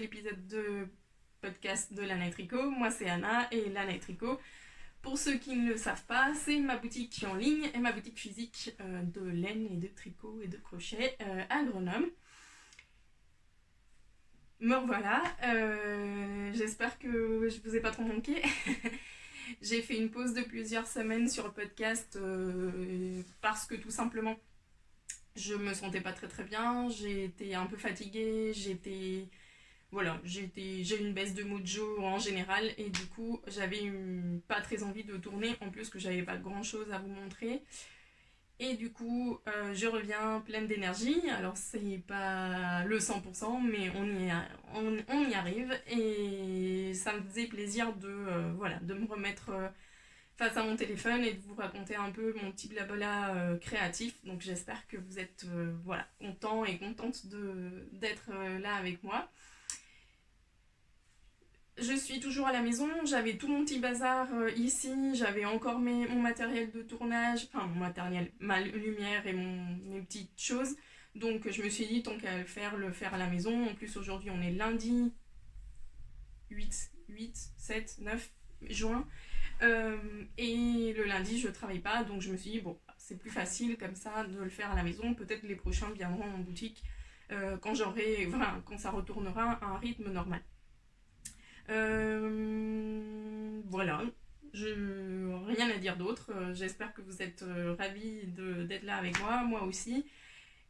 nouvel épisode de podcast de Lana et Tricot. Moi c'est Anna et Lana et Tricot, pour ceux qui ne le savent pas, c'est ma boutique en ligne et ma boutique physique de laine et de tricot et de crochet à Grenoble. Me revoilà, j'espère que je vous ai pas trop manqué. J'ai fait une pause de plusieurs semaines sur le podcast parce que tout simplement je me sentais pas très bien, j'étais un peu fatiguée, j'ai eu une baisse de mojo en général et du coup j'avais pas très envie de tourner, en plus que j'avais pas grand chose à vous montrer. Et du coup, je reviens pleine d'énergie. Alors, c'est pas le 100%, mais on y arrive. Et ça me faisait plaisir de me remettre face à mon téléphone et de vous raconter un peu mon petit blabla créatif. Donc, j'espère que vous êtes contents et contentes d'être là avec moi. Je suis toujours à la maison, j'avais tout mon petit bazar ici, j'avais encore mon matériel de tournage, enfin mon matériel, ma lumière et mes petites choses. Donc je me suis dit, tant qu'à le faire à la maison. En plus aujourd'hui on est lundi 7, 9 juin. Et le lundi je travaille pas, donc je me suis dit, bon, c'est plus facile comme ça de le faire à la maison. Peut-être les prochains viendront en boutique quand ça retournera à un rythme normal. Voilà, rien à dire d'autre. J'espère que vous êtes ravis d'être là avec moi aussi.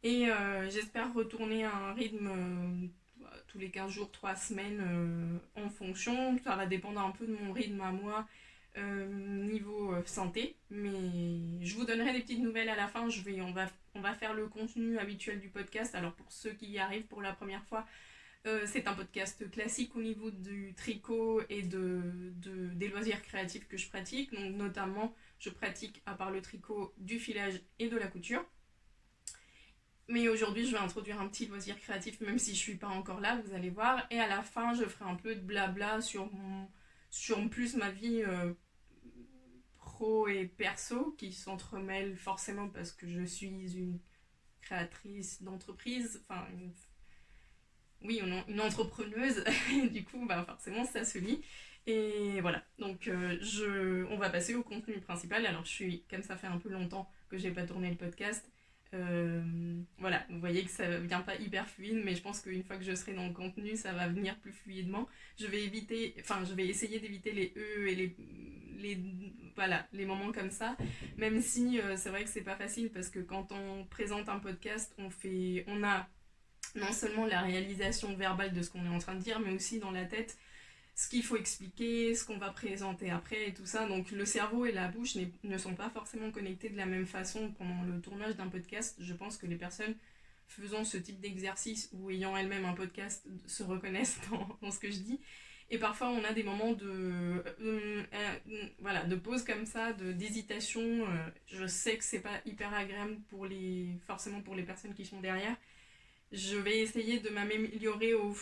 Et j'espère retourner à un rythme tous les 15 jours, 3 semaines en fonction. Ça va dépendre un peu de mon rythme à moi niveau santé. Mais je vous donnerai des petites nouvelles à la fin. On va faire le contenu habituel du podcast. Alors pour ceux qui y arrivent pour la première fois, c'est un podcast classique au niveau du tricot et des loisirs créatifs que je pratique. Donc notamment, je pratique, à part le tricot, du filage et de la couture. Mais aujourd'hui, je vais introduire un petit loisir créatif, même si je ne suis pas encore là, vous allez voir. Et à la fin, je ferai un peu de blabla sur plus ma vie pro et perso, qui s'entremêlent forcément parce que je suis une créatrice d'entreprise, une entrepreneuse. Du coup, forcément, ça se lit. Et voilà, donc on va passer au contenu principal. Alors, comme ça fait un peu longtemps que j'ai pas tourné le podcast, voilà, vous voyez que ça vient pas hyper fluide, mais je pense qu'une fois que je serai dans le contenu, ça va venir plus fluidement. Je vais essayer d'éviter les E et les moments comme ça, même si c'est vrai que c'est pas facile, parce que quand on présente un podcast, on a non seulement la réalisation verbale de ce qu'on est en train de dire, mais aussi dans la tête ce qu'il faut expliquer, ce qu'on va présenter après et tout ça. Donc le cerveau et la bouche ne sont pas forcément connectés de la même façon pendant le tournage d'un podcast. Je pense que les personnes faisant ce type d'exercice ou ayant elles-mêmes un podcast se reconnaissent dans ce que je dis. Et parfois on a des moments de pause comme ça, d'hésitation. Je sais que c'est pas hyper agréable forcément pour les personnes qui sont derrière. Je vais essayer de m'améliorer au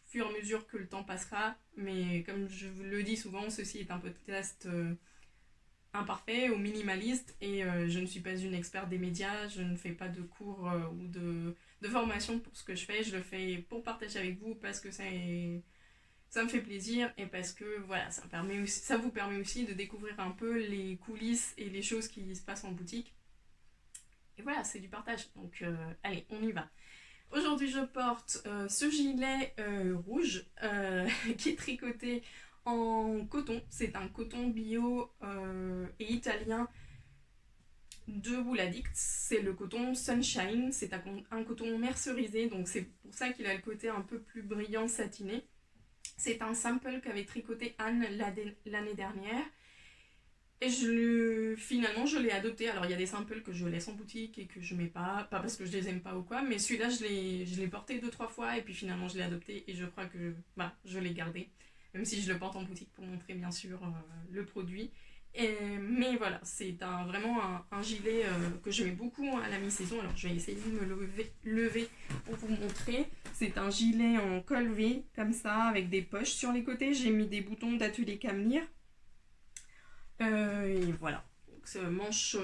fur et à mesure que le temps passera, mais comme je vous le dis souvent, ceci est un podcast imparfait ou minimaliste, et je ne suis pas une experte des médias, je ne fais pas de cours ou de formation pour ce que je fais. Je le fais pour partager avec vous parce que ça me fait plaisir, et parce que voilà, ça vous permet aussi de découvrir un peu les coulisses et les choses qui se passent en boutique. Et voilà, c'est du partage, donc allez, on y va. Aujourd'hui, je porte ce gilet rouge qui est tricoté en coton. C'est un coton bio et italien de Wooladict. C'est le coton Sunshine. C'est un coton mercerisé, donc c'est pour ça qu'il a le côté un peu plus brillant, satiné. C'est un sample qu'avait tricoté Anne l'année dernière. Et finalement, je l'ai adopté. Alors, il y a des samples que je laisse en boutique et que je mets pas parce que je les aime pas ou quoi, mais celui-là, je l'ai porté 2-3 fois, et puis finalement, je l'ai adopté, et je crois que je l'ai gardé. Même si je le porte en boutique pour montrer, bien sûr, le produit. Mais voilà, c'est vraiment un gilet que je mets beaucoup à la mi-saison. Alors, je vais essayer de me lever pour vous montrer. C'est un gilet en col V, comme ça, avec des poches sur les côtés. J'ai mis des boutons d'atelier Camelire. Et voilà, donc manche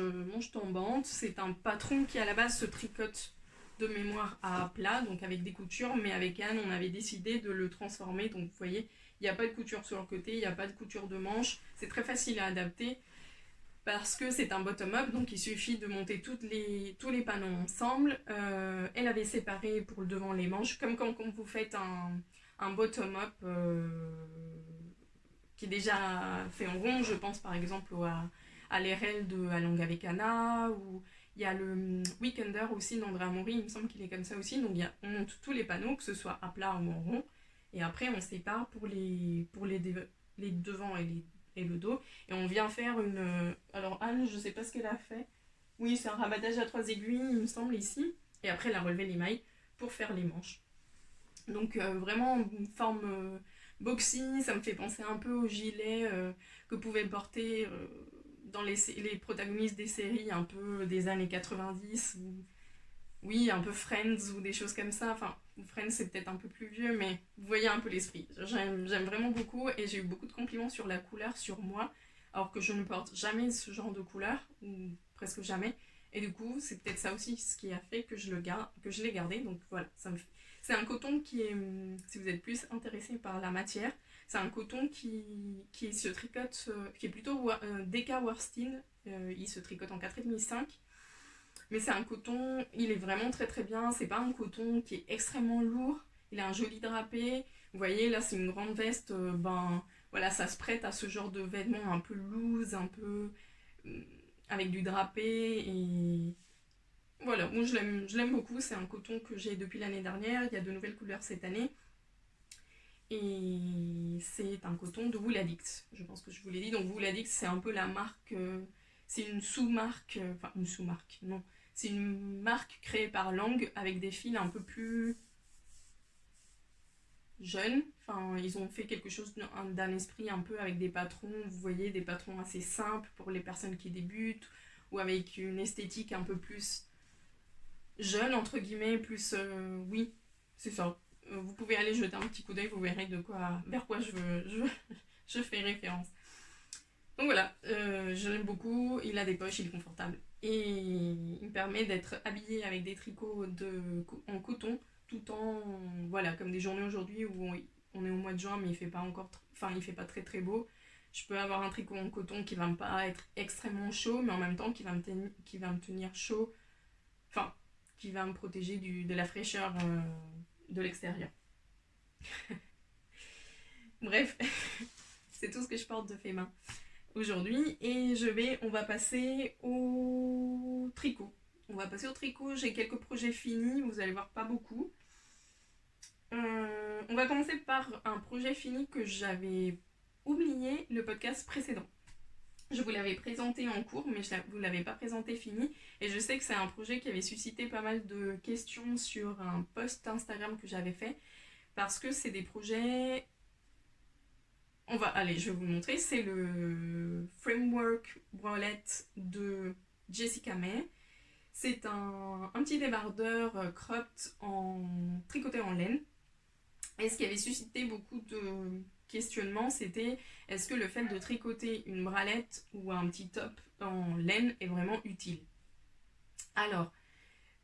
tombante. C'est un patron qui à la base se tricote de mémoire à plat, donc avec des coutures, mais avec Anne, on avait décidé de le transformer. Donc vous voyez, il n'y a pas de couture sur le côté, il n'y a pas de couture de manche. C'est très facile à adapter parce que c'est un bottom-up, donc il suffit de monter tous les panneaux ensemble. Elle avait séparé pour le devant les manches, comme quand vous faites un bottom-up qui est déjà fait en rond. Je pense par exemple à l'RL de Along avec Anna, ou il y a le Weekender aussi d'Andrea Mori, il me semble qu'il est comme ça aussi. Donc on monte tous les panneaux, que ce soit à plat ou en rond, et après on sépare pour les devants et le dos. Et on vient faire une... Alors Anne, je sais pas ce qu'elle a fait. Oui, c'est un rabattage à 3 aiguilles, il me semble, ici. Et après, elle a relevé les mailles pour faire les manches. Donc vraiment une forme boxy, ça me fait penser un peu au gilet que pouvaient porter dans les protagonistes des séries un peu des années 90, ou oui, un peu Friends ou des choses comme ça. Enfin, Friends c'est peut-être un peu plus vieux, mais vous voyez un peu l'esprit. J'aime vraiment beaucoup, et j'ai eu beaucoup de compliments sur la couleur sur moi, alors que je ne porte jamais ce genre de couleur, ou presque jamais. Et du coup, c'est peut-être ça aussi ce qui a fait que je l'ai gardé. Donc voilà, c'est un coton qui est, si vous êtes plus intéressé par la matière, c'est un coton qui se tricote, qui est plutôt DK Worsted. Il se tricote en 4,5. Mais c'est un coton, il est vraiment très très bien. C'est pas un coton qui est extrêmement lourd. Il a un joli drapé. Vous voyez, là c'est une grande veste. Ben voilà, ça se prête à ce genre de vêtements un peu loose, un peu avec du drapé. Et voilà, moi je l'aime beaucoup. C'est un coton que j'ai depuis l'année dernière. Il y a de nouvelles couleurs cette année. Et c'est un coton de Wool Addict. Je pense que je vous l'ai dit. Donc Wool Addict, c'est un peu la marque. C'est une sous-marque. Enfin, une sous-marque, non. C'est une marque créée par Lang avec des fils un peu plus jeunes. Enfin, ils ont fait quelque chose d'un esprit un peu avec des patrons. Vous voyez, des patrons assez simples pour les personnes qui débutent, ou avec une esthétique un peu plus jeune, entre guillemets, plus... oui, c'est ça. Vous pouvez aller jeter un petit coup d'œil, vous verrez vers quoi je fais référence. Donc voilà, je l'aime beaucoup, il a des poches, il est confortable. Et il me permet d'être habillée avec des tricots en coton, tout en... Voilà, comme des journées aujourd'hui où on est au mois de juin, mais il fait pas encore... Enfin, il fait pas très très beau. Je peux avoir un tricot en coton qui va pas être extrêmement chaud, mais en même temps qui va me tenir chaud. Enfin, qui va me protéger de la fraîcheur de l'extérieur. Bref, c'est tout ce que je porte de fait main aujourd'hui, et on va passer au tricot. J'ai quelques projets finis, vous allez voir, pas beaucoup. On va commencer par un projet fini que j'avais oublié le podcast précédent. Je vous l'avais présenté en cours, mais vous ne l'avez pas présenté fini. Et je sais que c'est un projet qui avait suscité pas mal de questions sur un post Instagram que j'avais fait. Parce que c'est des projets... Allez, je vais vous le montrer. C'est le Framework Wallet de Jessica May. C'est un petit débardeur cropped tricoté en laine. Et ce qui avait suscité beaucoup de questionnements, c'était est-ce que le fait de tricoter une bralette ou un petit top en laine est vraiment utile? Alors,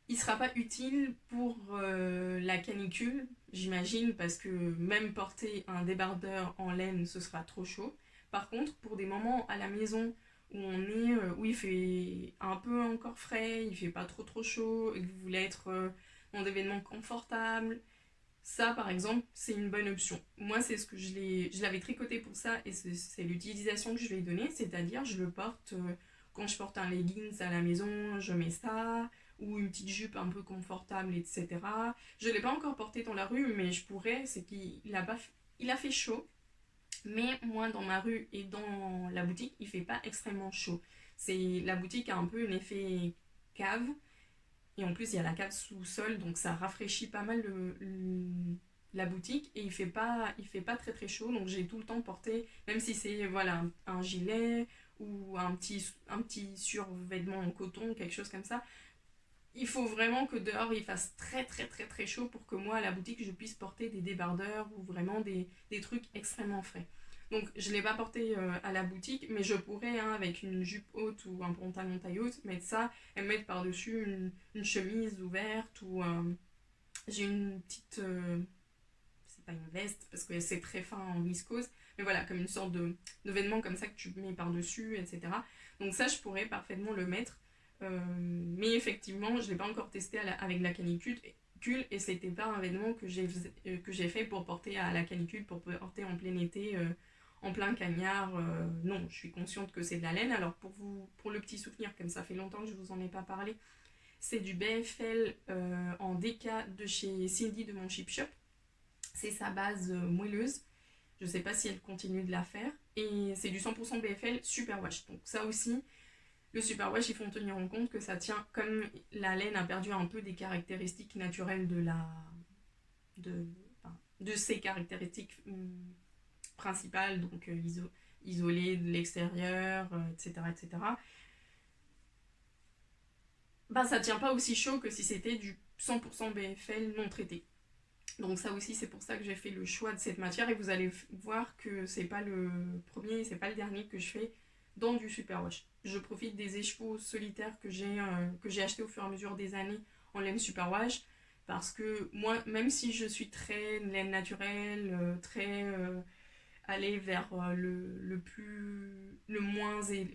il ne sera pas utile pour la canicule, j'imagine, parce que même porter un débardeur en laine, ce sera trop chaud. Par contre, pour des moments à la maison où il fait un peu encore frais, il fait pas trop chaud, et que vous voulez être dans des vêtements confortables, ça, par exemple, c'est une bonne option. Moi, c'est ce que je l'avais tricoté pour ça, et c'est l'utilisation que je lui ai donnée, c'est-à-dire je le porte quand je porte un leggings à la maison, je mets ça, ou une petite jupe un peu confortable, etc. Je ne l'ai pas encore porté dans la rue, mais je pourrais, c'est il a fait chaud, mais moi, dans ma rue et dans la boutique, il fait pas extrêmement chaud. La boutique a un peu un effet cave, et en plus, il y a la cave sous-sol, donc ça rafraîchit pas mal la boutique, et il fait pas très très chaud, donc j'ai tout le temps porté, même si c'est voilà, un gilet ou un petit survêtement en coton, quelque chose comme ça. Il faut vraiment que dehors il fasse très très très très chaud pour que moi à la boutique je puisse porter des débardeurs ou vraiment des trucs extrêmement frais. Donc je ne l'ai pas porté à la boutique, mais je pourrais, hein, avec une jupe haute ou un pantalon taille haute, mettre ça et mettre par-dessus une chemise ouverte ou j'ai une petite... c'est pas une veste parce que c'est très fin en viscose, mais voilà, comme une sorte de vêtement comme ça que tu mets par-dessus, etc. Donc ça, je pourrais parfaitement le mettre. Mais effectivement, je ne l'ai pas encore testé avec la canicule et c'était pas un vêtement que j'ai fait pour porter à la canicule, pour porter en plein été, en plein cagnard. Non, je suis consciente que c'est de la laine. Alors pour le petit souvenir, comme ça fait longtemps que je vous en ai pas parlé, c'est du BFL en DK de chez Cindy de mon Chip Shop. C'est sa base moelleuse. Je sais pas si elle continue de la faire. Et c'est du 100% BFL super wash. Donc ça aussi, le superwash, il faut tenir en compte que ça tient, comme la laine a perdu un peu des caractéristiques naturelles de, enfin, de ses caractéristiques principales, donc isolée de l'extérieur, etc., etc. Ben, ça tient pas aussi chaud que si c'était du 100% BFL non traité. Donc ça aussi, c'est pour ça que j'ai fait le choix de cette matière et vous allez voir que c'est pas le premier, c'est pas le dernier que je fais dans du superwash. Je profite des écheveaux solitaires que j'ai acheté au fur et à mesure des années en laine superwash parce que moi, même si je suis très laine naturelle, très allée vers le moins ce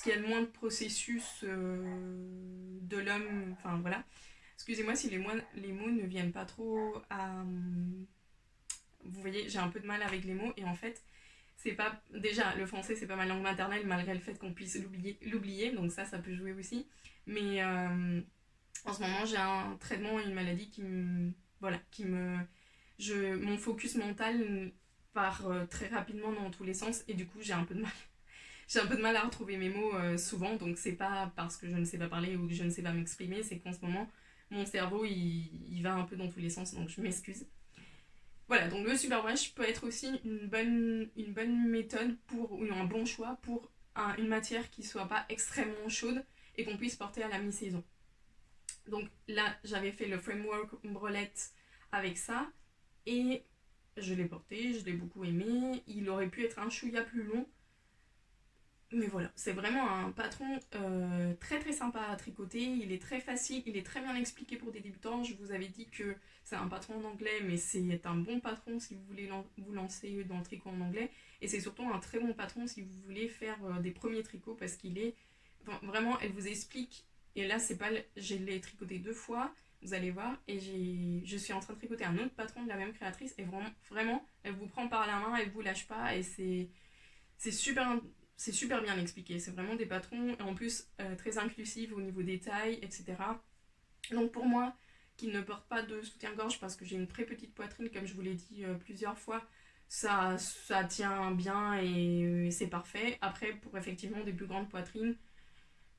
qui a le moins de processus de l'homme, enfin voilà. Excusez-moi si les mots ne viennent pas trop à... Vous voyez, j'ai un peu de mal avec les mots et en fait, c'est pas... Déjà, le français, c'est pas ma langue maternelle malgré le fait qu'on puisse l'oublier, donc ça peut jouer aussi. Mais en ce moment, j'ai un traitement, une maladie qui me... Voilà, qui me... mon focus mental part très rapidement dans tous les sens et du coup, j'ai un peu de mal. J'ai un peu de mal à retrouver mes mots souvent, donc c'est pas parce que je ne sais pas parler ou que je ne sais pas m'exprimer, c'est qu'en ce moment, mon cerveau, il va un peu dans tous les sens, donc je m'excuse. Voilà, donc le superwash peut être aussi une bonne méthode ou un bon choix pour une matière qui soit pas extrêmement chaude et qu'on puisse porter à la mi-saison. Donc là, j'avais fait le framework ombrelette avec ça et je l'ai porté, je l'ai beaucoup aimé. Il aurait pu être un chouïa plus long, mais voilà, c'est vraiment un patron très très sympa à tricoter, il est très facile, il est très bien expliqué pour des débutants. Je vous avais dit que c'est un patron en anglais, mais c'est un bon patron si vous voulez vous lancer dans le tricot en anglais. Et c'est surtout un très bon patron si vous voulez faire des premiers tricots parce qu'il est... Enfin, vraiment, elle vous explique, et là c'est pas... Je l'ai tricoté 2 fois, vous allez voir, et je suis en train de tricoter un autre patron de la même créatrice, et vraiment, elle vous prend par la main, elle vous lâche pas, et c'est super, c'est super bien expliqué. C'est vraiment des patrons, et en plus très inclusifs au niveau des tailles, etc. Donc pour moi, qui ne porte pas de soutien-gorge parce que j'ai une très petite poitrine, comme je vous l'ai dit plusieurs fois, ça tient bien et c'est parfait. Après, pour effectivement des plus grandes poitrines,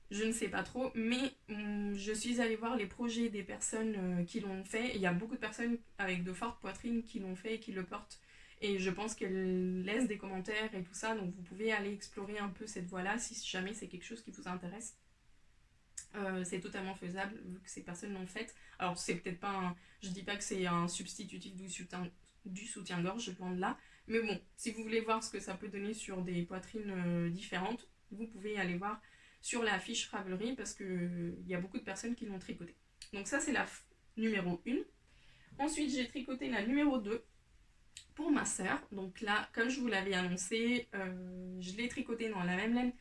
je ne sais pas trop, mais je suis allée voir les projets des personnes qui l'ont fait. Et il y a beaucoup de personnes avec de fortes poitrines qui l'ont fait et qui le portent. Et je pense qu'elles laissent des commentaires et tout ça, donc vous pouvez aller explorer un peu cette voie-là si jamais c'est quelque chose qui vous intéresse. C'est totalement faisable vu que ces personnes l'ont fait. Alors c'est peut-être pas je dis pas que c'est un substitutif du soutien-gorge, loin de là. Mais bon, si vous voulez voir ce que ça peut donner sur des poitrines différentes, vous pouvez aller voir sur la fiche Ravelry parce qu'il y a beaucoup de personnes qui l'ont tricoté. Donc ça c'est la numéro 1. Ensuite j'ai tricoté la numéro 2 pour ma sœur. Donc là, comme je vous l'avais annoncé, je l'ai tricoté dans la même laine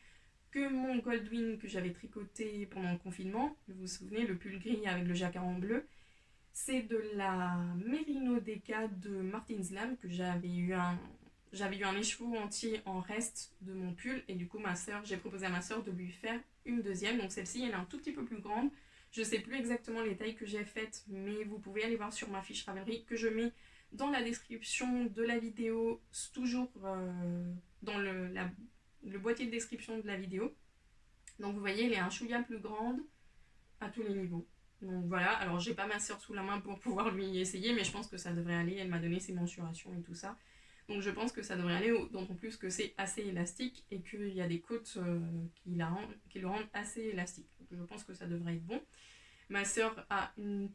que mon Goldwing que j'avais tricoté pendant le confinement. Vous vous souvenez, le pull gris avec le jacquard en bleu. C'est de la Merino DK de Martin's Lam que j'avais eu un écheveau entier en reste de mon pull et du coup j'ai proposé à ma soeur de lui faire une deuxième. Donc celle-ci elle est un tout petit peu plus grande. Je sais plus exactement les tailles que j'ai faites, mais vous pouvez aller voir sur ma fiche Ravelry que je mets dans la description de la vidéo, toujours dans le boîtier de description de la vidéo. Donc vous voyez, elle est un chouïa plus grande à tous les niveaux. Donc voilà, alors j'ai pas ma soeur sous la main pour pouvoir lui essayer, mais je pense que ça devrait aller. Elle m'a donné ses mensurations et tout ça. Donc je pense que ça devrait aller, d'autant plus que c'est assez élastique et qu'il y a des côtes qui le rendent assez élastique. Donc je pense que ça devrait être bon. Ma soeur a une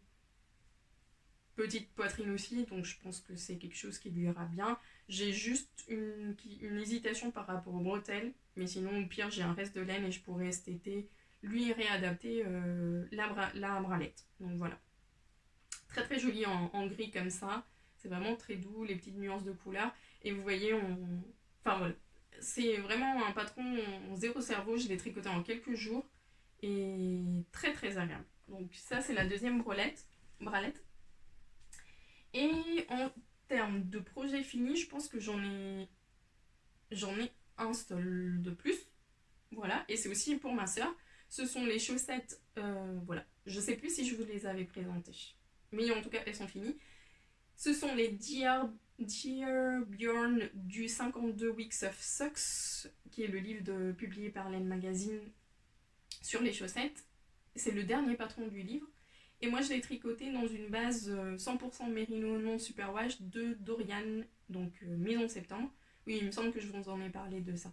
petite poitrine aussi, donc je pense que c'est quelque chose qui lui ira bien. J'ai juste une hésitation par rapport aux bretelles, mais sinon, au pire, j'ai un reste de laine et je pourrais cet été lui réadapter la bralette. Donc voilà. Très très joli en gris comme ça. C'est vraiment très doux, les petites nuances de couleurs. Et vous voyez, enfin voilà. C'est vraiment un patron en zéro cerveau. Je l'ai tricoté en quelques jours. Et très très agréable. Donc ça, c'est la deuxième bralette. Et en termes de projet fini, je pense que j'en ai un seul de plus. Voilà. Et c'est aussi pour ma sœur. Ce sont les chaussettes. Voilà. Je sais plus si je vous les avais présentées. Mais en tout cas, elles sont finies. Ce sont les Dear Bjorn du 52 Weeks of Socks, qui est le livre publié par Laine Magazine sur les chaussettes. C'est le dernier patron du livre. Et moi, je l'ai tricoté dans une base 100% mérino non superwash de Dorian, donc Maison Septembre. Oui, il me semble que je vous en ai parlé de ça.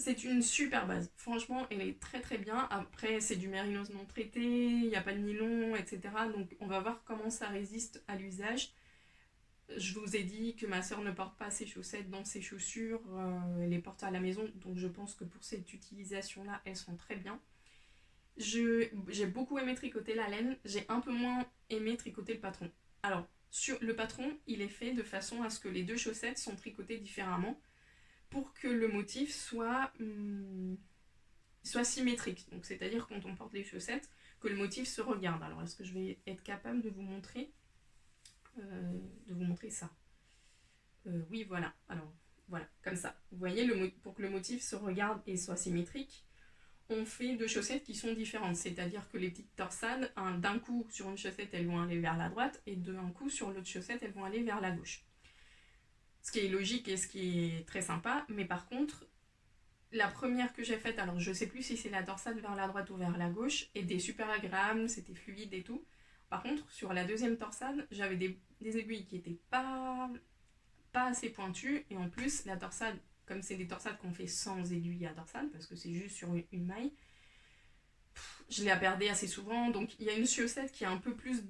C'est une super base. Franchement, elle est très très bien. Après, c'est du mérinos non traité, il n'y a pas de nylon, etc. Donc, on va voir comment ça résiste à l'usage. Je vous ai dit que ma soeur ne porte pas ses chaussettes dans ses chaussures. Elle les porte à la maison. Donc, je pense que pour cette utilisation-là, elles sont très bien. J'ai beaucoup aimé tricoter la laine. J'ai un peu moins aimé tricoter le patron. Alors, sur le patron, il est fait de façon à ce que les deux chaussettes sont tricotées différemment, pour que le motif soit symétrique. Donc c'est-à-dire quand on porte les chaussettes, que le motif se regarde. Alors est-ce que je vais être capable de vous montrer ça? Oui, voilà. Alors voilà, comme ça. Vous voyez, pour que le motif se regarde et soit symétrique, on fait deux chaussettes qui sont différentes. C'est-à-dire que les petites torsades, d'un coup sur une chaussette, elles vont aller vers la droite, et d'un coup sur l'autre chaussette, elles vont aller vers la gauche. Ce qui est logique et ce qui est très sympa, mais par contre, la première que j'ai faite, alors je sais plus si c'est la dorsale vers la droite ou vers la gauche, était super agréable, c'était fluide et tout. Par contre, sur la deuxième torsade, j'avais des aiguilles qui étaient pas assez pointues, et en plus, la torsade, comme c'est des torsades qu'on fait sans aiguille à dorsale, parce que c'est juste sur une maille, je l'ai perdue assez souvent, donc il y a une chaussette qui a un peu plus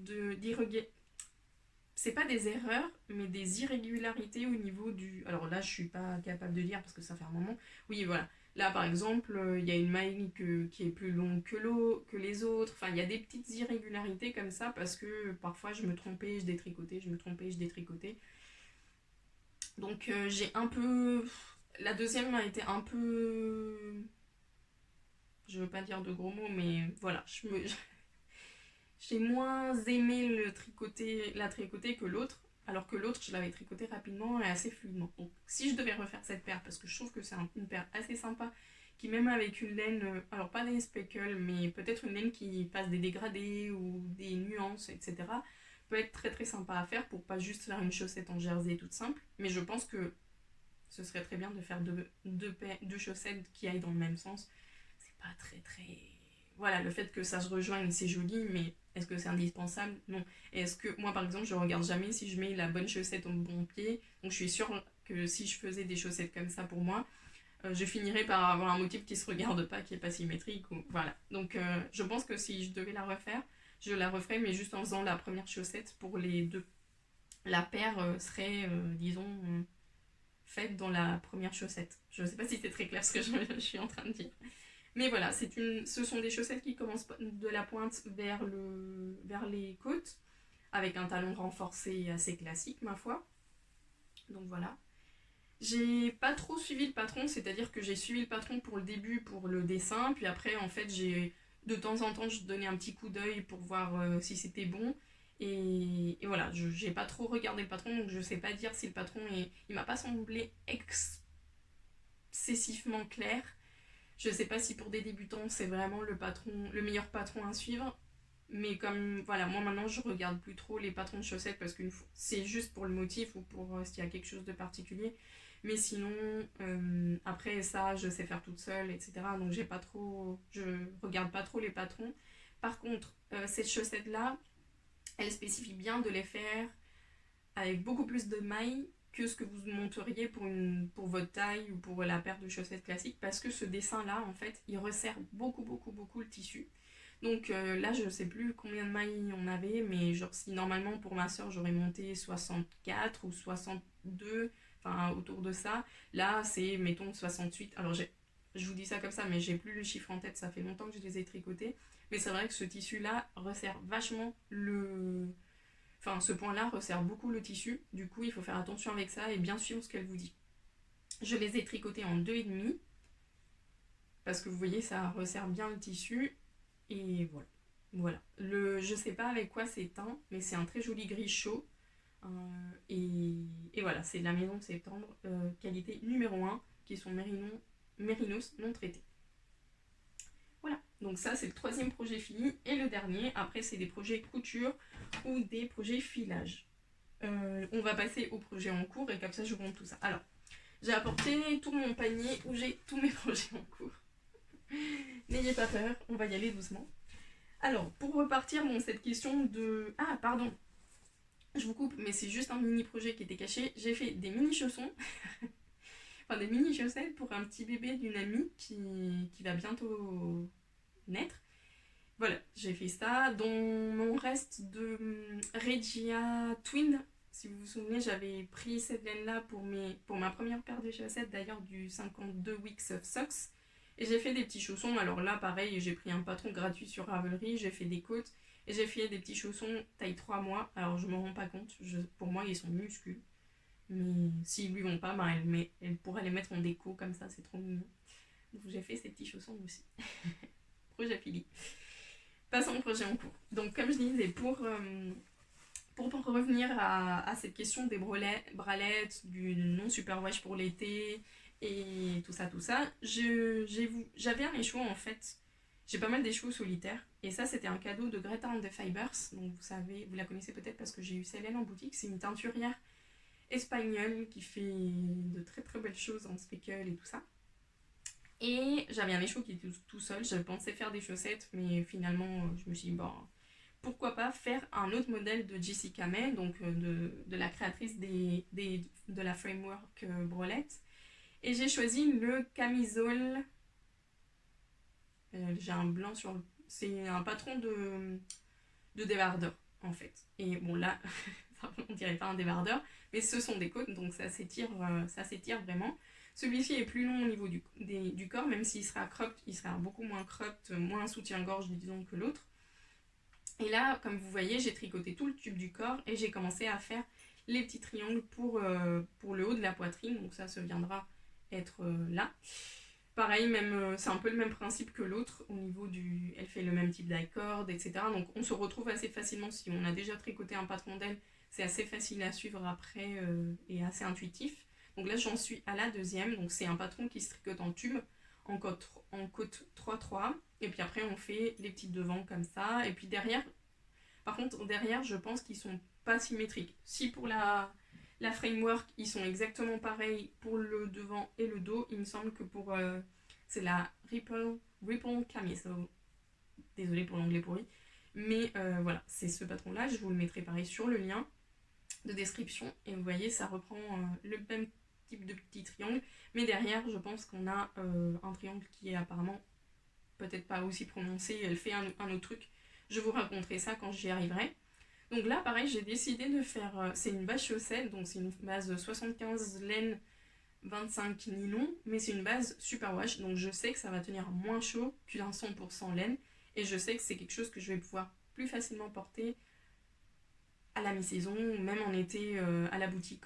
c'est pas des erreurs, mais des irrégularités au niveau du... Alors là, je suis pas capable de lire parce que ça fait un moment. Oui, voilà. Là, par exemple, il y a une maille qui est plus longue que les autres. Enfin, il y a des petites irrégularités comme ça parce que parfois je me trompais, je détricotais, je me trompais, je détricotais. Donc j'ai un peu... La deuxième a été un peu... Je veux pas dire de gros mots, mais voilà. J'ai moins aimé la tricoter que l'autre, alors que l'autre, je l'avais tricoté rapidement et assez fluidement. Donc, si je devais refaire cette paire, parce que je trouve que c'est une paire assez sympa, qui même avec une laine, alors pas des speckles, mais peut-être une laine qui passe des dégradés ou des nuances, etc., peut être très très sympa à faire pour pas juste faire une chaussette en jersey toute simple. Mais je pense que ce serait très bien de faire deux chaussettes qui aillent dans le même sens. C'est pas très très... Voilà, le fait que ça se rejoigne, c'est joli, mais est-ce que c'est indispensable? Non. Et est-ce que moi, par exemple, je regarde jamais si je mets la bonne chaussette au bon pied. Donc je suis sûre que si je faisais des chaussettes comme ça pour moi, je finirais par avoir un motif qui se regarde pas, qui est pas symétrique. Voilà. Donc je pense que si je devais la refaire, je la referais, mais juste en faisant la première chaussette pour les deux. La paire serait, disons, faite dans la première chaussette. Je ne sais pas si c'est très clair ce que je suis en train de dire. Mais voilà, ce sont des chaussettes qui commencent de la pointe vers les côtes, avec un talon renforcé assez classique, ma foi. Donc voilà. J'ai pas trop suivi le patron, c'est-à-dire que j'ai suivi le patron pour le début, pour le dessin, puis après, en fait, de temps en temps, je donnais un petit coup d'œil pour voir si c'était bon. Et voilà, j'ai pas trop regardé le patron, donc je sais pas dire si le patron il m'a pas semblé excessivement clair. Je sais pas si pour des débutants c'est vraiment le meilleur patron à suivre, mais comme voilà, moi maintenant je regarde plus trop les patrons de chaussettes parce que c'est juste pour le motif ou pour s'il y a quelque chose de particulier. Mais sinon, après ça, je sais faire toute seule, etc. Donc je regarde pas trop les patrons. Par contre, cette chaussette là, elle spécifie bien de les faire avec beaucoup plus de mailles que ce que vous monteriez pour votre taille ou pour la paire de chaussettes classiques, parce que ce dessin là en fait il resserre beaucoup beaucoup beaucoup le tissu, Donc là, je sais plus combien de mailles on avait, mais genre si normalement pour ma soeur j'aurais monté 64 ou 62, enfin autour de ça, là c'est mettons 68. Alors je vous dis ça comme ça, mais j'ai plus le chiffre en tête, ça fait longtemps que je les ai tricotés. Mais c'est vrai que ce tissu-là resserre vachement le... Enfin, ce point-là resserre beaucoup le tissu, du coup il faut faire attention avec ça et bien suivre ce qu'elle vous dit. Je les ai tricotés en 2,5, parce que vous voyez, ça resserre bien le tissu. Et voilà. Voilà. Je sais pas avec quoi c'est teint, mais c'est un très joli gris chaud. Et voilà, c'est de la maison de septembre, qualité numéro 1, qui sont mérinos non traités. Voilà, donc ça c'est le troisième projet fini. Et le dernier, après c'est des projets couture ou des projets filage. On va passer au projet en cours et comme ça je vous montre tout ça. Alors, j'ai apporté tout mon panier où j'ai tous mes projets en cours. N'ayez pas peur, on va y aller doucement. Alors, pour repartir, bon, cette question de... Ah, pardon, je vous coupe, mais c'est juste un mini projet qui était caché. J'ai fait des mini chaussons, enfin des mini chaussettes pour un petit bébé d'une amie qui va bientôt naître. Voilà, j'ai fait ça. Dans mon reste de Regia Twin, si vous vous souvenez, j'avais pris cette laine-là pour ma première paire de chaussettes, d'ailleurs du 52 Weeks of Socks. Et j'ai fait des petits chaussons. Alors là, pareil, j'ai pris un patron gratuit sur Ravelry, j'ai fait des côtes. Et j'ai fait des petits chaussons taille 3 mois. Alors je me rends pas compte, pour moi ils sont minuscules. Mais s'ils lui vont pas, ben, elle pourrait les mettre en déco comme ça, c'est trop mignon. Donc j'ai fait ces petits chaussons aussi. Projet fini. Passons au projet en cours. Donc comme je disais, pour revenir à cette question des bralettes, du non-superwash pour l'été et tout ça, j'avais un écheveau en fait. J'ai pas mal d'échevaux solitaires. Et ça, c'était un cadeau de Greta and the Fibers. Donc vous savez, vous la connaissez peut-être parce que j'ai eu celle-là en boutique. C'est une teinturière espagnole qui fait de très très belles choses en speckle et tout ça. Et j'avais un écheveau qui était tout seul. J'avais pensé faire des chaussettes, mais finalement, je me suis dit, bon, pourquoi pas faire un autre modèle de Jessica May, donc de la créatrice de la framework Brolette. Et j'ai choisi le camisole. J'ai un blanc sur le... C'est un patron de débardeur, en fait. Et bon, là, on dirait pas un débardeur, mais ce sont des côtes, donc ça s'étire vraiment. Celui-ci est plus long au niveau du corps, même s'il sera cropped, il sera beaucoup moins cropped, moins soutien-gorge, disons, que l'autre. Et là, comme vous voyez, j'ai tricoté tout le tube du corps et j'ai commencé à faire les petits triangles pour le haut de la poitrine. Donc ça se viendra être là. Pareil, c'est un peu le même principe que l'autre au niveau du... Elle fait le même type d'i-cord, etc. Donc on se retrouve assez facilement si on a déjà tricoté un patron d'aile. C'est assez facile à suivre après et assez intuitif. Donc là, j'en suis à la deuxième. Donc c'est un patron qui se tricote en tube, en côte 3-3. Et puis après, on fait les petits devants comme ça. Et puis derrière, par contre, derrière, je pense qu'ils sont pas symétriques. Si pour la framework, ils sont exactement pareils pour le devant et le dos, il me semble que pour... c'est la Ripple Camisole. Désolée pour l'anglais pourri. Mais voilà, c'est ce patron-là. Je vous le mettrai pareil sur le lien de description. Et vous voyez, ça reprend le même type de petit triangle. Mais derrière, je pense qu'on a un triangle qui est apparemment peut-être pas aussi prononcé. Elle fait un autre truc. Je vous raconterai ça quand j'y arriverai. Donc là, pareil, j'ai décidé de faire... c'est une base chaussette, donc c'est une base 75 laine, 25 nylon, mais c'est une base superwash, donc je sais que ça va tenir moins chaud qu'un 100% laine, et je sais que c'est quelque chose que je vais pouvoir plus facilement porter à la mi-saison, même en été à la boutique,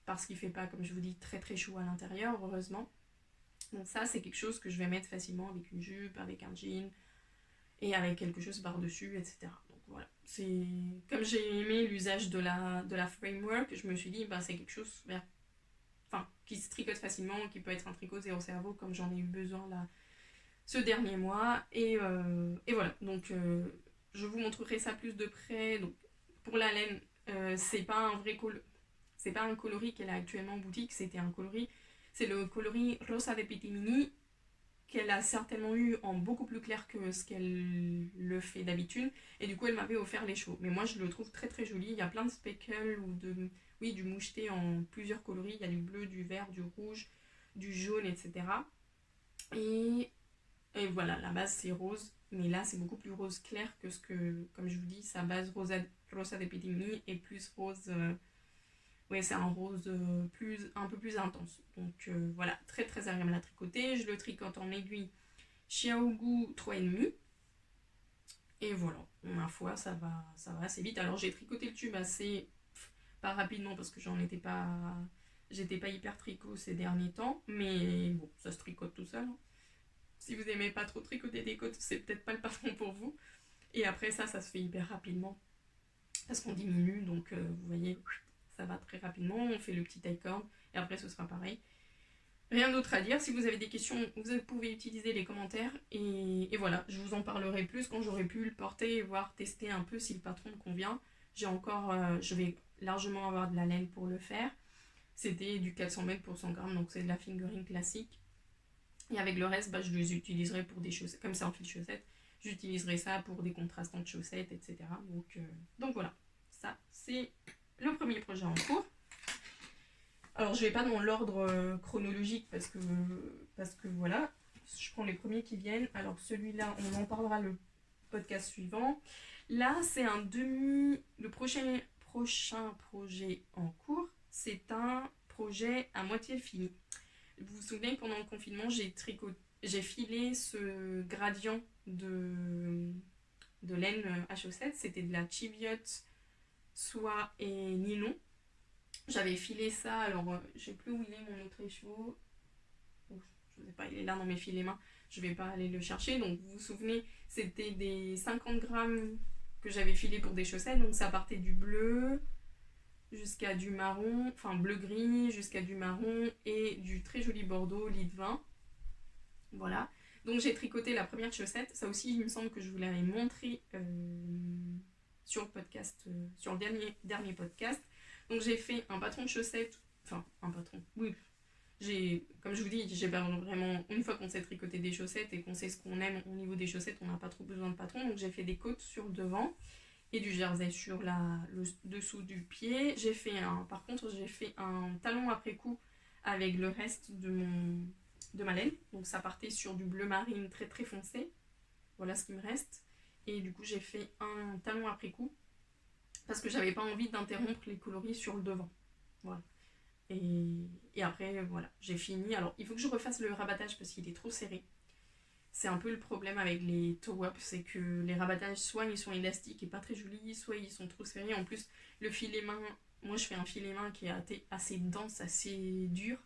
parce qu'il fait pas, comme je vous dis, très très chaud à l'intérieur, heureusement. Donc ça, c'est quelque chose que je vais mettre facilement avec une jupe, avec un jean, et avec quelque chose par-dessus, etc. Donc voilà, c'est comme j'ai aimé l'usage de la framework, je me suis dit, bah, c'est quelque chose qui se tricote facilement, qui peut être un tricot zéro cerveau, comme j'en ai eu besoin là ce dernier mois. Et voilà, donc je vous montrerai ça plus de près. Donc, pour la laine, c'est pas c'est pas un coloris qu'elle a actuellement en boutique, c'est le coloris Rosa de Pitimini, qu'elle a certainement eu en beaucoup plus clair que ce qu'elle le fait d'habitude. Et du coup, elle m'avait offert les chauds. Mais moi, je le trouve très très joli. Il y a plein de speckles du moucheté en plusieurs coloris. Il y a du bleu, du vert, du rouge, du jaune, etc. Et Et voilà, la base c'est rose, mais là c'est beaucoup plus rose clair que ce que, comme je vous dis, sa base rosa de Pétimini est plus rose. Ouais, c'est un rose un peu plus intense. Donc voilà, très très agréable à tricoter. Je le tricote en aiguille Xiaogu 3,5. Et voilà, ma foi, ça va assez vite. Alors j'ai tricoté le tube assez, pas rapidement parce que j'étais pas hyper tricot ces derniers temps, mais bon, ça se tricote tout seul, hein. Si vous aimez pas trop tricoter des côtes, c'est peut-être pas le patron pour vous. Et après ça se fait hyper rapidement parce qu'on diminue, donc vous voyez, ça va très rapidement. On fait le petit taille cord et après ce sera pareil. Rien d'autre à dire. Si vous avez des questions, vous pouvez utiliser les commentaires. Et voilà, je vous en parlerai plus quand j'aurai pu le porter et voir tester un peu si le patron me convient. Je vais largement avoir de la laine pour le faire. C'était du 400 mètres pour 100 grammes, donc c'est de la fingering classique. Et avec le reste, je les utiliserai pour des chaussettes, comme c'est en fil chaussette, j'utiliserai ça pour des contrastants de chaussettes, etc. Donc voilà, ça c'est le premier projet en cours. Alors je vais pas dans l'ordre chronologique parce que voilà, je prends les premiers qui viennent. Alors celui-là, on en parlera le podcast suivant. Là, c'est le prochain projet en cours, c'est un projet à moitié fini. Vous vous souvenez que pendant le confinement, j'ai filé ce gradient de laine à chaussettes. C'était de la chiviote, soie et nylon. J'avais filé ça, alors je sais plus où il est mon autre écheveau. Je sais pas, il est là dans mes filets mains. Je vais pas aller le chercher. Donc vous vous souvenez, c'était des 50 grammes que j'avais filé pour des chaussettes. Donc ça partait du bleu jusqu'à du marron, enfin bleu-gris jusqu'à du marron et du très joli bordeaux lit de vin. Voilà. Donc j'ai tricoté la première chaussette. Ça aussi, il me semble que je vous l'avais montré sur le podcast, sur le dernier podcast. Donc j'ai fait un patron de chaussettes, enfin un patron, oui. Comme je vous dis, j'ai vraiment, une fois qu'on sait tricoter des chaussettes et qu'on sait ce qu'on aime au niveau des chaussettes, on n'a pas trop besoin de patron. Donc j'ai fait des côtes sur le devant et du jersey sur le dessous du pied. Par contre, j'ai fait un talon après coup avec le reste de ma laine. Donc ça partait sur du bleu marine très très foncé. Voilà ce qui me reste. Et du coup, j'ai fait un talon après coup parce que j'avais pas envie d'interrompre les coloris sur le devant. Voilà. Et après, voilà, j'ai fini. Alors, il faut que je refasse le rabattage parce qu'il est trop serré. C'est un peu le problème avec les toe-up, c'est que les rabattages, soit ils sont élastiques et pas très jolis, soit ils sont trop serrés. En plus, le filet main, moi je fais un filet main qui est assez dense, assez dur.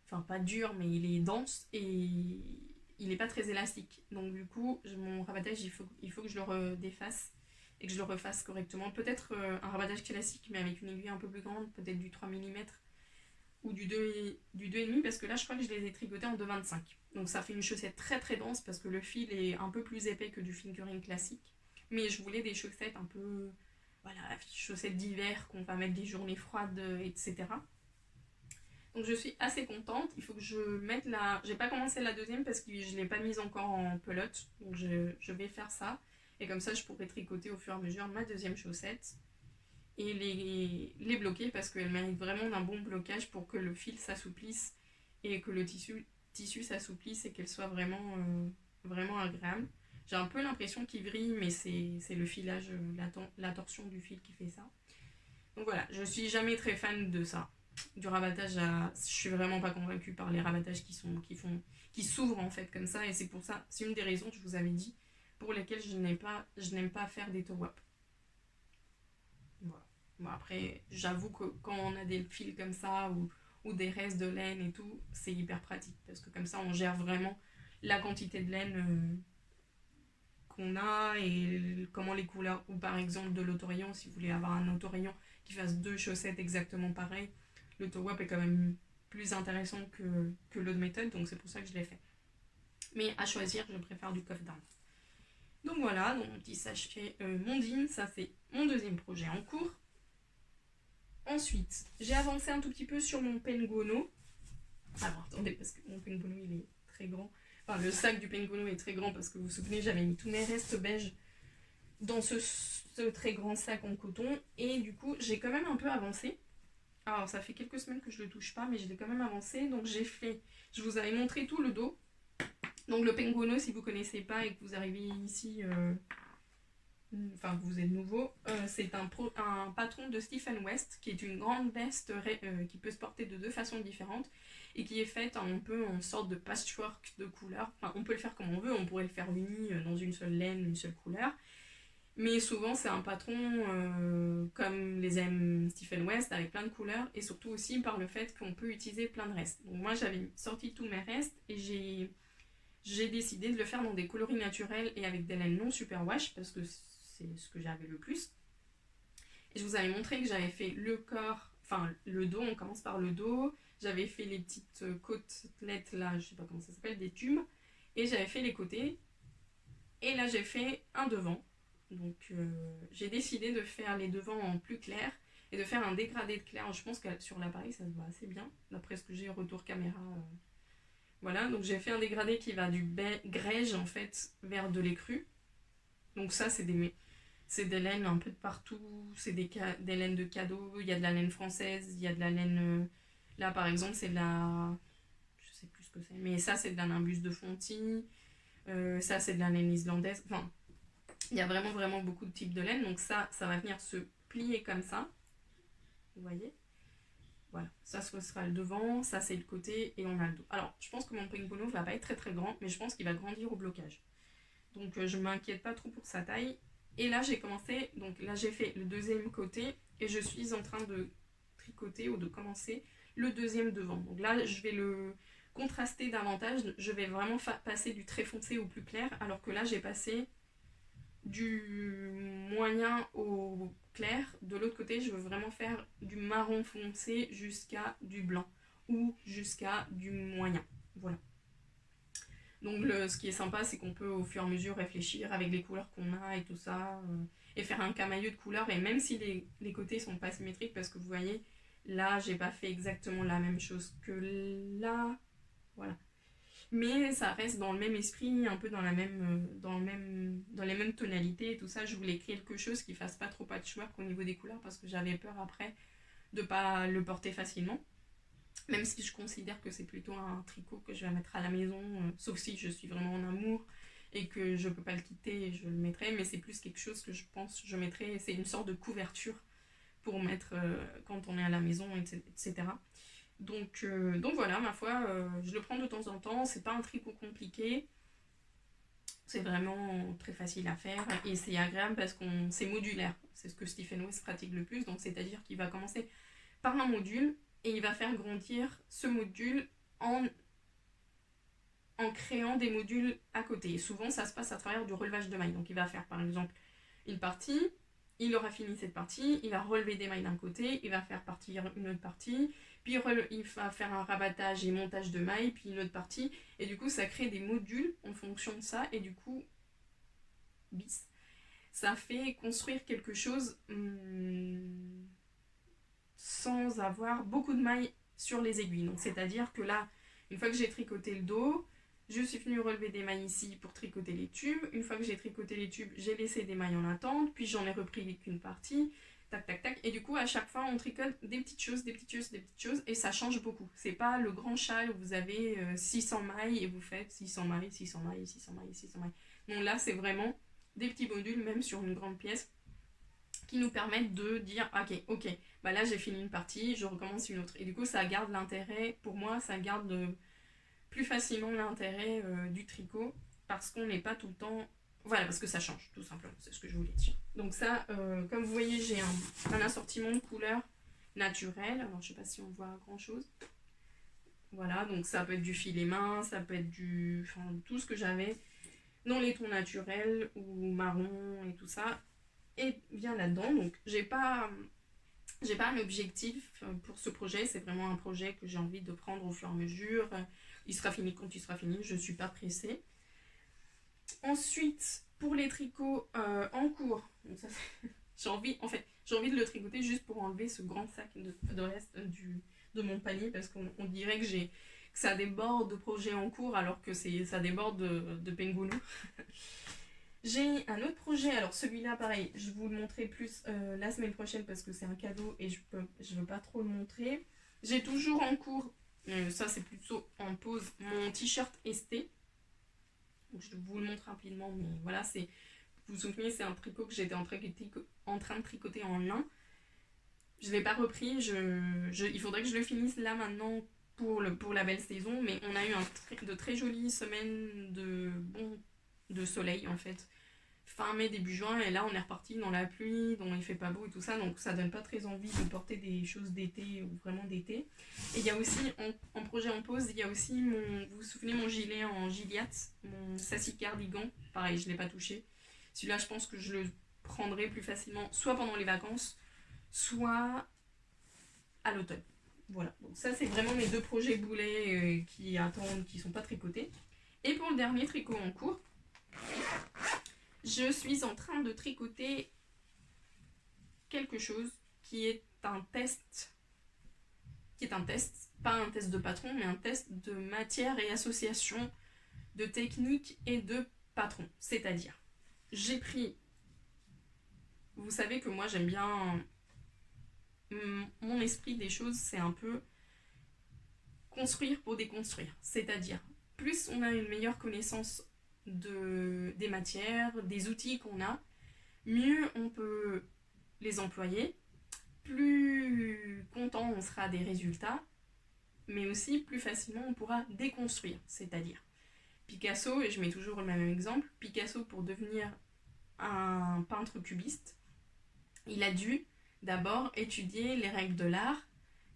Enfin, pas dur, mais il est dense et il n'est pas très élastique. Donc, du coup, mon rabattage, il faut que je le redéfasse et que je le refasse correctement. Peut-être un rabattage classique, mais avec une aiguille un peu plus grande, peut-être du 3 mm ou du 2,5 parce que là je crois que je les ai tricotés en 2,25. Donc ça fait une chaussette très très dense parce que le fil est un peu plus épais que du fingering classique. Mais je voulais des chaussettes un peu, voilà, chaussettes d'hiver qu'on va mettre des journées froides, etc. Donc je suis assez contente. Il faut que je mette la... J'ai pas commencé la deuxième parce que je l'ai pas mise encore en pelote. Donc je vais faire ça. Et comme ça je pourrai tricoter au fur et à mesure ma deuxième chaussette et les bloquer parce qu'elles méritent vraiment d'un bon blocage pour que le fil s'assouplisse et que le tissu s'assouplisse et qu'elle soit vraiment agréable. J'ai un peu l'impression qu'il vrille, mais c'est le filage, la torsion du fil qui fait ça. Donc voilà, je suis jamais très fan de ça. Du rabattage, je suis vraiment pas convaincue par les rabattages qui s'ouvrent en fait comme ça, et c'est pour ça, c'est une des raisons que je vous avais dit pour lesquelles je n'aime pas faire des toe-up. Voilà. Bon, après, j'avoue que quand on a des fils comme ça ou des restes de laine et tout, c'est hyper pratique parce que comme ça, on gère vraiment la quantité de laine qu'on a et comment les couleurs. Ou par exemple, de l'autorayon, si vous voulez avoir un autorayon qui fasse deux chaussettes exactement pareilles, le toe-up est quand même plus intéressant que l'autre méthode, donc c'est pour ça que je l'ai fait. Mais à choisir, je préfère du cuff down. Donc voilà, donc mon petit sachet Mondine, ça c'est mon deuxième projet en cours. Ensuite, j'ai avancé un tout petit peu sur mon pengono. Alors attendez, parce que mon pengono il est très grand. Enfin, le sac du pengono est très grand parce que vous vous souvenez, j'avais mis tous mes restes beige dans ce très grand sac en coton. Et du coup, j'ai quand même un peu avancé. Alors, ça fait quelques semaines que je le touche pas, mais je l'ai quand même avancé. Donc, je vous avais montré tout le dos. Donc le penguono, si vous connaissez pas et que vous arrivez ici, enfin que vous êtes nouveau, c'est un patron de Stephen West, qui est une grande veste qui peut se porter de deux façons différentes et qui est faite un peu en sorte de patchwork de couleurs. Enfin, on peut le faire comme on veut, on pourrait le faire uni dans une seule laine, une seule couleur. Mais souvent, c'est un patron comme les aime Stephen West, avec plein de couleurs, et surtout aussi par le fait qu'on peut utiliser plein de restes. Donc moi, j'avais sorti tous mes restes, et j'ai décidé de le faire dans des coloris naturels et avec des laines non superwash, parce que c'est ce que j'avais le plus. Et je vous avais montré que j'avais fait le corps, enfin le dos, on commence par le dos, j'avais fait les petites côtelettes là, je sais pas comment ça s'appelle, des tubes, et j'avais fait les côtés, et là j'ai fait un devant. Donc j'ai décidé de faire les devants en plus clair et de faire un dégradé de clair. Je pense que sur l'appareil ça se voit assez bien, d'après ce que j'ai retour caméra. Voilà, donc j'ai fait un dégradé qui va du grège en fait vers de l'écru. Donc ça c'est des laines un peu de partout, c'est des laines de cadeaux, il y a de la laine française, il y a de la laine... là par exemple c'est de la... je sais plus ce que c'est, mais ça c'est de la Nimbus de Fonty, ça c'est de la laine islandaise, enfin il y a vraiment vraiment beaucoup de types de laine, donc ça va venir se plier comme ça, vous voyez. Voilà, ça ce sera le devant, ça c'est le côté et on a le dos. Alors je pense que mon penguono va pas être très très grand, mais je pense qu'il va grandir au blocage. Donc je m'inquiète pas trop pour sa taille. Et là j'ai commencé, donc là j'ai fait le deuxième côté et je suis en train de tricoter ou de commencer le deuxième devant. Donc là je vais le contraster davantage, je vais vraiment passer du très foncé au plus clair, alors que là j'ai passé du moyen au clair. De l'autre côté, je veux vraiment faire du marron foncé jusqu'à du blanc ou jusqu'à du moyen. Voilà. Donc ce qui est sympa, c'est qu'on peut au fur et à mesure réfléchir avec les couleurs qu'on a et tout ça, et faire un camailleux de couleurs. Et même si les côtés sont pas symétriques, parce que vous voyez, là, j'ai pas fait exactement la même chose que là. Voilà. Mais ça reste dans le même esprit, un peu dans les mêmes tonalités et tout ça. Je voulais créer quelque chose qui fasse pas trop patchwork au niveau des couleurs parce que j'avais peur après de pas le porter facilement. Même si je considère que c'est plutôt un tricot que je vais mettre à la maison, sauf si je suis vraiment en amour et que je peux pas le quitter, je le mettrai. Mais c'est plus quelque chose que je pense je mettrai. C'est une sorte de couverture pour mettre quand on est à la maison, etc. Donc voilà, ma foi, je le prends de temps en temps. C'est pas un tricot compliqué. C'est vraiment très facile à faire et c'est agréable parce qu'on c'est modulaire. C'est ce que Stephen West pratique le plus. Donc c'est-à-dire qu'il va commencer par un module et il va faire grandir ce module en créant des modules à côté. Et souvent, ça se passe à travers du relevage de mailles. Donc il va faire par exemple une partie, il aura fini cette partie, il va relever des mailles d'un côté, il va faire partir une autre partie, puis il va faire un rabattage et montage de mailles, puis une autre partie, et du coup ça crée des modules en fonction de ça, et du coup, ça fait construire quelque chose sans avoir beaucoup de mailles sur les aiguilles. Donc c'est-à-dire que là, une fois que j'ai tricoté le dos, je suis venue relever des mailles ici pour tricoter les tubes. Une fois que j'ai tricoté les tubes, j'ai laissé des mailles en attente, puis j'en ai repris qu'une partie, tac tac tac. Et du coup, à chaque fois, on tricote des petites choses, des petites choses, des petites choses, et ça change beaucoup. C'est pas le grand châle où vous avez 600 mailles et vous faites 600 mailles, 600 mailles, 600 mailles, 600 mailles. Non, là, c'est vraiment des petits modules, même sur une grande pièce, qui nous permettent de dire ok, bah là j'ai fini une partie, je recommence une autre. Et du coup, ça garde l'intérêt, pour moi, ça garde plus facilement l'intérêt du tricot parce qu'on n'est pas tout le temps... Voilà, parce que ça change, tout simplement, c'est ce que je voulais dire. Donc ça, comme vous voyez, j'ai un assortiment de couleurs naturelles. Alors, je sais pas si on voit grand-chose. Voilà, donc ça peut être du filet main, ça peut être enfin, tout ce que j'avais dans les tons naturels ou marron et tout ça. Et vient là-dedans, donc j'ai pas un objectif pour ce projet, c'est vraiment un projet que j'ai envie de prendre au fur et à mesure. Il sera fini quand il sera fini, je ne suis pas pressée. Ensuite, pour les tricots en cours, donc ça, j'ai envie de le tricoter juste pour enlever ce grand sac de reste de mon panier parce qu'on dirait que ça déborde de projets en cours alors que ça déborde de penguono. J'ai un autre projet, alors celui-là pareil, je vais vous le montrer plus la semaine prochaine parce que c'est un cadeau et je veux pas trop le montrer. J'ai toujours en cours, ça c'est plutôt en pause, mon t-shirt ST. Donc je vous le montre rapidement, mais voilà, vous vous souvenez, c'est un tricot que j'étais en train de tricoter en lin. Je ne l'ai pas repris, il faudrait que je le finisse là maintenant pour la belle saison, mais on a eu de très jolies semaines de soleil en fait. Fin mai, début juin, et là on est reparti dans la pluie, dont il fait pas beau et tout ça, donc ça donne pas très envie de porter des choses d'été ou vraiment d'été. Et il y a aussi, en projet en pause, il y a aussi vous vous souvenez mon gilet en Gilliatt, mon sassy cardigan, pareil, je l'ai pas touché. Celui-là, je pense que je le prendrai plus facilement, soit pendant les vacances, soit à l'automne. Voilà, donc ça c'est vraiment mes deux projets boulets qui attendent, qui sont pas tricotés. Et pour le dernier tricot en cours, je suis en train de tricoter quelque chose qui est un test, pas un test de patron, mais un test de matière et association de technique et de patron. C'est-à-dire, j'ai pris, vous savez que moi j'aime bien, mon esprit des choses, c'est un peu construire pour déconstruire. C'est-à-dire, plus on a une meilleure connaissance des matières, des outils qu'on a, mieux on peut les employer, plus content on sera des résultats, mais aussi plus facilement on pourra déconstruire. C'est-à-dire, Picasso, et je mets toujours le même exemple, Picasso pour devenir un peintre cubiste, il a dû d'abord étudier les règles de l'art,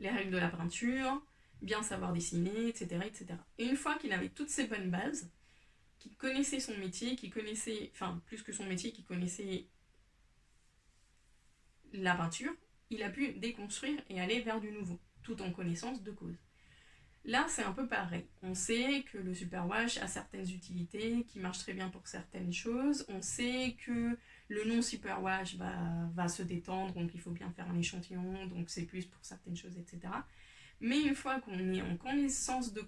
les règles de la peinture, bien savoir dessiner, etc., etc. Et une fois qu'il avait toutes ces bonnes bases, qu'il connaissait son métier, qu'il connaissait, enfin plus que son métier, qu'il connaissait la peinture, il a pu déconstruire et aller vers du nouveau, tout en connaissance de cause. Là, c'est un peu pareil. On sait que le superwash a certaines utilités qui marchent très bien pour certaines choses. On sait que le non superwash va se détendre, donc il faut bien faire un échantillon, donc c'est plus pour certaines choses, etc. Mais une fois qu'on est en connaissance de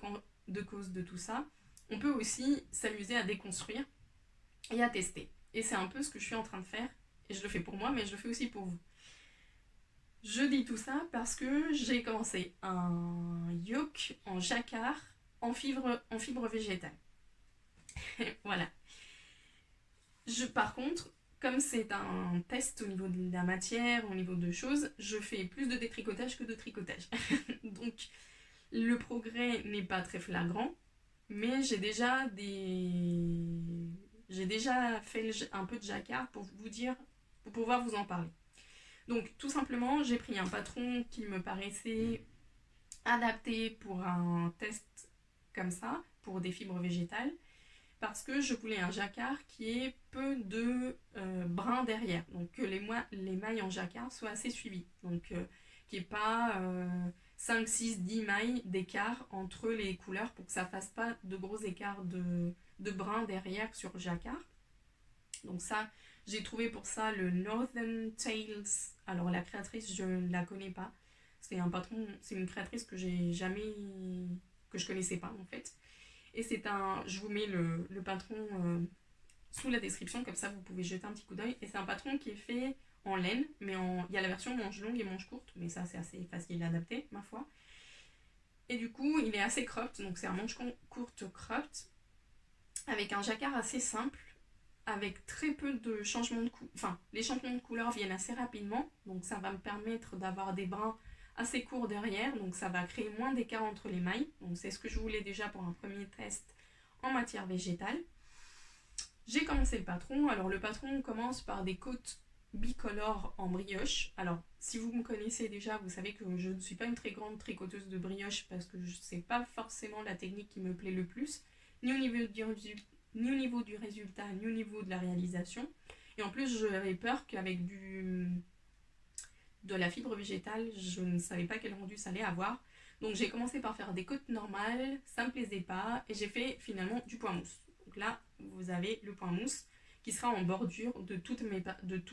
cause de tout ça, on peut aussi s'amuser à déconstruire et à tester. Et c'est un peu ce que je suis en train de faire. Et je le fais pour moi, mais je le fais aussi pour vous. Je dis tout ça parce que j'ai commencé un yoke en jacquard en fibre végétale. Voilà. Par contre, comme c'est un test au niveau de la matière, au niveau de choses, je fais plus de détricotage que de tricotage. Donc, le progrès n'est pas très flagrant, mais j'ai déjà fait un peu de jacquard pour vous dire, pour pouvoir vous en parler. Donc tout simplement, j'ai pris un patron qui me paraissait adapté pour un test comme ça, pour des fibres végétales, parce que je voulais un jacquard qui ait peu de brins derrière, donc que les mailles en jacquard soient assez suivies, donc qu'il n'y ait pas 5, 6, 10 mailles d'écart entre les couleurs pour que ça ne fasse pas de gros écarts de brins derrière sur le jacquard. Donc ça, j'ai trouvé pour ça le Northern Tales. Alors la créatrice, je ne la connais pas. C'est une créatrice que je connaissais pas en fait. Et je vous mets le patron sous la description, comme ça vous pouvez jeter un petit coup d'œil. Et c'est un patron qui est fait en laine, mais il y a la version manche longue et manche courte, mais ça c'est assez facile à adapter, ma foi. Et du coup, il est assez cropped, donc c'est un manche courte cropped, avec un jacquard assez simple, avec très peu de changements de couleur. Enfin, les changements de couleur viennent assez rapidement, donc ça va me permettre d'avoir des brins assez courts derrière, donc ça va créer moins d'écart entre les mailles. Donc c'est ce que je voulais déjà pour un premier test en matière végétale. J'ai commencé le patron. Alors le patron commence par des côtes bicolores en brioche. Alors si vous me connaissez déjà, vous savez que je ne suis pas une très grande tricoteuse de brioche parce que c'est pas forcément la technique qui me plaît le plus, ni au niveau du résultat, ni au niveau de la réalisation. Et en plus, j'avais peur qu'avec de la fibre végétale, je ne savais pas quel rendu ça allait avoir. Donc j'ai commencé par faire des côtes normales, ça me plaisait pas, et j'ai fait finalement du point mousse. Donc là, vous avez le point mousse qui sera en bordure de tout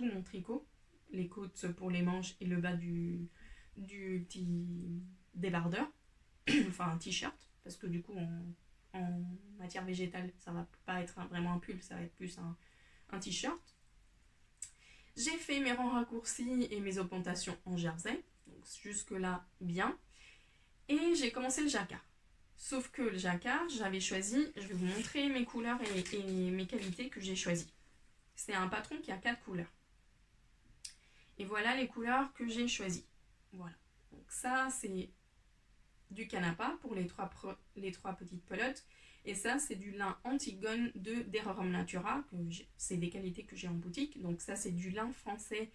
mon tricot, les côtes pour les manches et le bas du petit débardeur, enfin un t-shirt, parce que du coup en matière végétale, ça va pas être vraiment un pull, ça va être plus un t-shirt. J'ai fait mes rangs raccourcis et mes augmentations en jersey, donc jusque là bien. Et j'ai commencé le jacquard. Sauf que le jacquard, j'avais choisi, je vais vous montrer mes couleurs et mes qualités que j'ai choisies. C'est un patron qui a 4 couleurs. Et voilà les couleurs que j'ai choisies. Voilà. Donc ça, c'est du canapa pour les trois petites pelotes. Et ça, c'est du lin Antigone de d'Herorum Natura. C'est des qualités que j'ai en boutique. Donc ça, c'est du lin français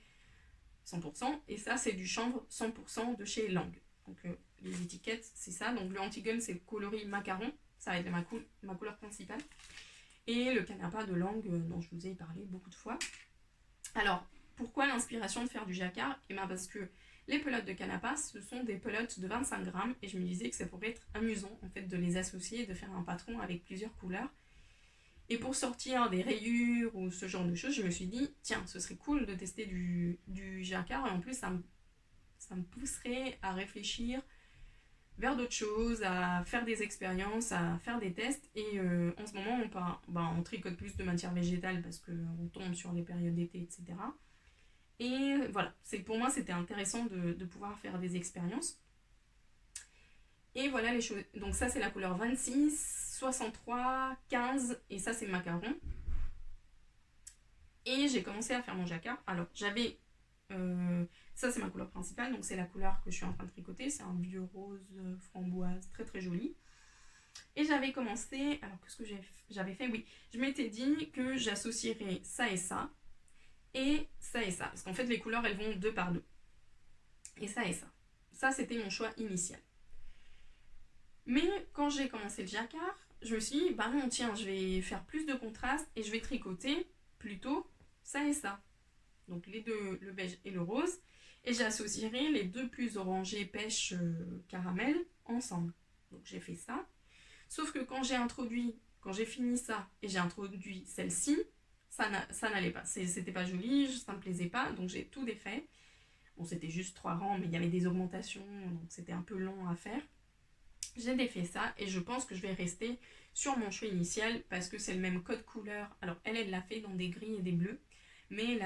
100%. Et ça, c'est du chanvre 100% de chez Lang. Donc les étiquettes, c'est ça. Donc le Antigone, c'est le coloris macaron. Ça va être ma couleur principale. Et le canapa de Lang, dont je vous ai parlé beaucoup de fois. Alors, pourquoi l'inspiration de faire du jacquard? Et bien parce que les pelotes de canapa, ce sont des pelotes de 25 grammes. Et je me disais que ça pourrait être amusant en fait de les associer et de faire un patron avec plusieurs couleurs. Et pour sortir des rayures ou ce genre de choses, je me suis dit, tiens, ce serait cool de tester du jacquard. Et en plus, ça me pousserait à réfléchir vers d'autres choses, à faire des expériences, à faire des tests. Et en ce moment, on tricote plus de matière végétale parce qu'on tombe sur les périodes d'été, etc. Et voilà, pour moi, c'était intéressant de pouvoir faire des expériences. Et voilà les choses. Donc ça, c'est la couleur 26, 63, 15, et ça, c'est macaron. Et j'ai commencé à faire mon jacquard. Alors, j'avais... ça, c'est ma couleur principale, donc c'est la couleur que je suis en train de tricoter. C'est un vieux rose framboise, très très joli. Et j'avais commencé... Alors, qu'est-ce que j'avais fait? Oui, je m'étais dit que j'associerais ça et ça. Et ça et ça. Parce qu'en fait, les couleurs, elles vont deux par deux. Et ça et ça. Ça, c'était mon choix initial. Mais quand j'ai commencé le jacquard, je me suis dit, bah non, tiens, je vais faire plus de contraste et je vais tricoter plutôt ça et ça. Donc les deux, le beige et le rose. Et j'associerai les deux plus orangés pêche caramel ensemble. Donc j'ai fait ça. Sauf que quand j'ai fini ça et j'ai introduit celle-ci, ça n'allait pas. C'était pas joli, ça me plaisait pas, donc j'ai tout défait. Bon, c'était juste 3 rangs, mais il y avait des augmentations, donc c'était un peu long à faire. J'ai défait ça et je pense que je vais rester sur mon choix initial parce que c'est le même code couleur. Alors elle l'a fait dans des gris et des bleus, mais elle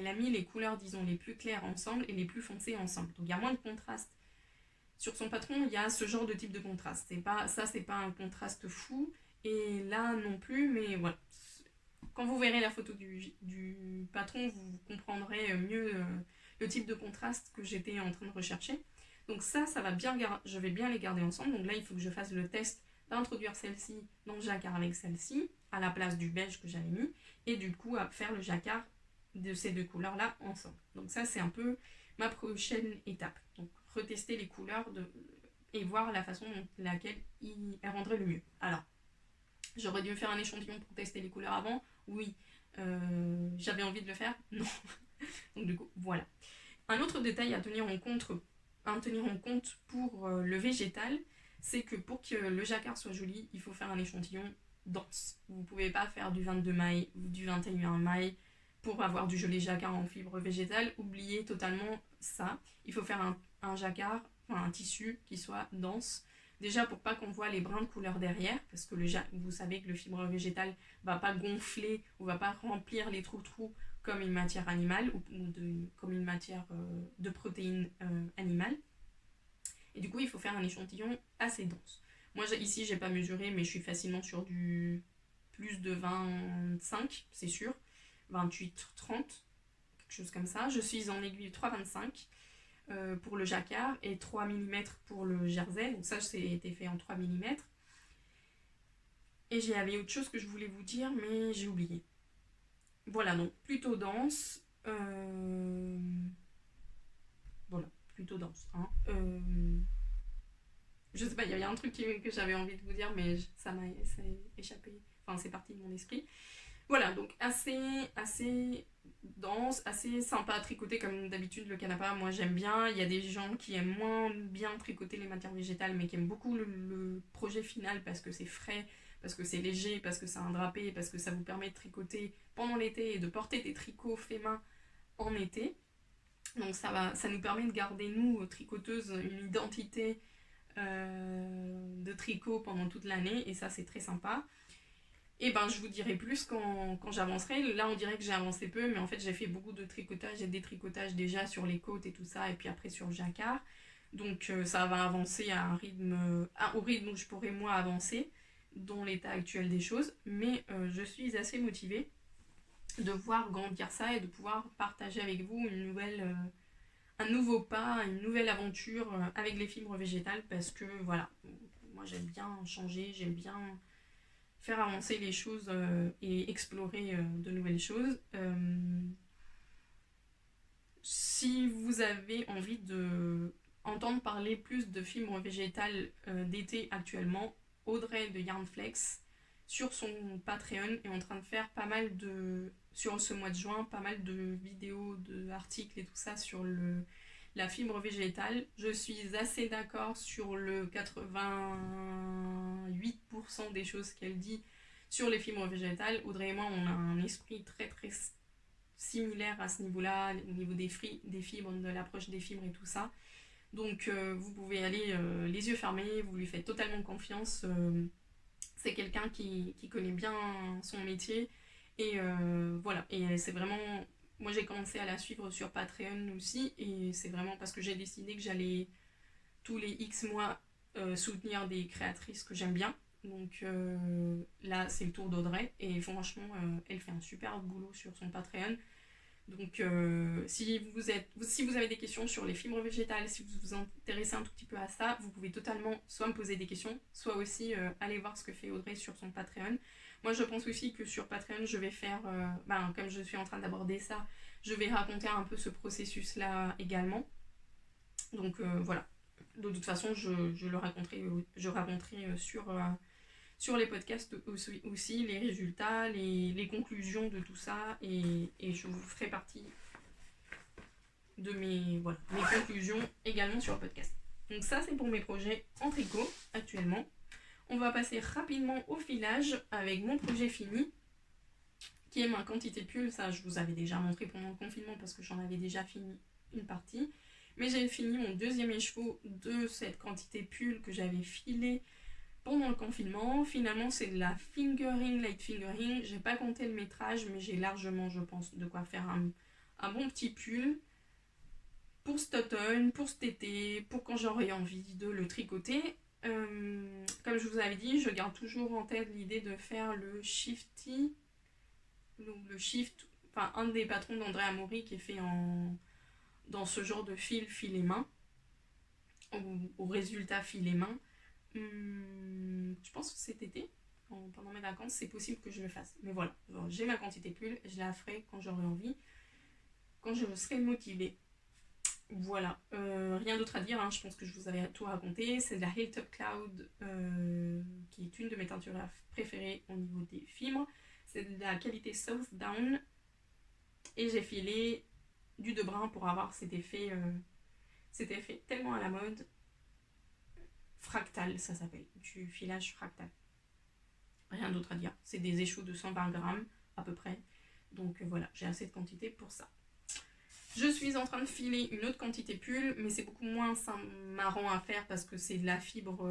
a mis les couleurs, disons, les plus claires ensemble et les plus foncées ensemble. Donc il y a moins de contraste. Sur son patron, il y a ce genre de type de contraste. C'est pas un contraste fou, et là non plus, mais voilà. Quand vous verrez la photo du patron, vous comprendrez mieux le type de contraste que j'étais en train de rechercher. Donc ça va bien, je vais bien les garder ensemble. Donc là, il faut que je fasse le test d'introduire celle-ci dans le jacquard avec celle-ci, à la place du beige que j'avais mis, et du coup, à faire le jacquard de ces deux couleurs-là ensemble. Donc ça, c'est un peu ma prochaine étape. Donc retester les couleurs et voir la façon dont laquelle elle rendrait le mieux. Alors, j'aurais dû faire un échantillon pour tester les couleurs avant. Oui. J'avais envie de le faire. Non. Donc du coup, voilà. Un autre détail à tenir en compte pour le végétal, c'est que pour que le jacquard soit joli, il faut faire un échantillon dense. Vous ne pouvez pas faire du 22 mailles ou du 21 mailles pour avoir du joli jacquard en fibre végétale. Oubliez totalement ça. Il faut faire un jacquard, un tissu qui soit dense. Déjà pour pas qu'on voit les brins de couleur derrière, parce que vous savez que le fibre végétal va pas gonfler ou va pas remplir les trous comme une matière animale ou comme une matière de protéines animales. Et du coup, il faut faire un échantillon assez dense. Moi, ici, j'ai pas mesuré, mais je suis facilement sur du plus de 25, c'est sûr. 28, 30, quelque chose comme ça. Je suis en aiguille 3,25 pour le jacquard et 3 mm pour le jersey. Donc ça, c'était fait en 3 mm. Et j'avais autre chose que je voulais vous dire, mais j'ai oublié. Voilà, donc plutôt dense. Voilà, plutôt dense. Hein. Je sais pas, il y avait un truc que j'avais envie de vous dire, mais ça m'a échappé. Enfin, c'est parti de mon esprit. Voilà, donc assez dense, assez sympa à tricoter comme d'habitude le canapa. Moi j'aime bien. Il y a des gens qui aiment moins bien tricoter les matières végétales, mais qui aiment beaucoup le projet final parce que c'est frais, parce que c'est léger, parce que c'est un drapé, parce que ça vous permet de tricoter pendant l'été et de porter des tricots faits main en été. Donc ça nous permet de garder, nous, tricoteuses, une identité de tricot pendant toute l'année, et ça c'est très sympa. Et ben je vous dirai plus quand j'avancerai. Là on dirait que j'ai avancé peu, mais en fait j'ai fait beaucoup de tricotage et détricotage déjà sur les côtes et tout ça, et puis après sur le jacquard. Donc ça va avancer à au rythme où je pourrais moi avancer dans l'état actuel des choses. Mais je suis assez motivée de voir grandir ça et de pouvoir partager avec vous un nouveau pas, une nouvelle aventure avec les fibres végétales parce que voilà, moi j'aime bien changer, j'aime bien faire avancer les choses et explorer de nouvelles choses. Si vous avez envie de entendre parler plus de fibres végétales d'été actuellement, Audrey de Yarnflex sur son Patreon est en train de faire pas mal de sur ce mois de juin, pas mal de vidéos, d'articles et tout ça sur la fibre végétale. Je suis assez d'accord sur le 88% des choses qu'elle dit sur les fibres végétales. Audrey et moi, on a un esprit très très similaire à ce niveau-là, au niveau des fibres, de l'approche des fibres et tout ça. Donc vous pouvez aller les yeux fermés, vous lui faites totalement confiance. C'est quelqu'un qui connaît bien son métier. Et voilà, et c'est vraiment... Moi j'ai commencé à la suivre sur Patreon aussi, et c'est vraiment parce que j'ai décidé que j'allais tous les X mois soutenir des créatrices que j'aime bien. Donc là c'est le tour d'Audrey, et franchement elle fait un super boulot sur son Patreon. Donc si vous avez des questions sur les fibres végétales, si vous vous intéressez un tout petit peu à ça, vous pouvez totalement soit me poser des questions, soit aussi aller voir ce que fait Audrey sur son Patreon. Moi je pense aussi que sur Patreon je vais faire, comme je suis en train d'aborder ça, je vais raconter un peu ce processus là également. Donc voilà, de toute façon je raconterai sur les podcasts aussi les résultats, les conclusions de tout ça, et je vous ferai partie de mes conclusions également sur le podcast. Donc ça c'est pour mes projets en tricot actuellement. On va passer rapidement au filage avec mon projet fini, qui est ma quantité pull. Ça je vous avais déjà montré pendant le confinement parce que j'en avais déjà fini une partie. Mais j'ai fini mon deuxième écheveau de cette quantité pull que j'avais filée pendant le confinement. Finalement c'est de la fingering, light fingering. J'ai pas compté le métrage, mais j'ai largement, je pense, de quoi faire un bon petit pull pour cet automne, pour cet été, pour quand j'aurai envie de le tricoter. Comme je vous avais dit, je garde toujours en tête l'idée de faire le shifty, donc le shift, enfin un des patrons d'André Amaury qui est fait dans ce genre de fil et main, au résultat fil et main. Je pense que cet été, pendant mes vacances, c'est possible que je le fasse. Mais voilà, j'ai ma quantité pull, je la ferai quand j'aurai envie, quand je serai motivée. Voilà, rien d'autre à dire, hein. Je pense que je vous avais tout raconté. C'est de la Hilltop Cloud, qui est une de mes teintures préférées au niveau des fibres. C'est de la qualité South Down, et j'ai filé du de brun pour avoir cet effet tellement à la mode. Fractal, ça s'appelle, du filage fractal. Rien d'autre à dire, c'est des échos de 120 grammes à peu près. Donc voilà, j'ai assez de quantité pour ça. Je suis en train de filer une autre quantité pull, mais c'est beaucoup moins marrant à faire parce que c'est de la fibre...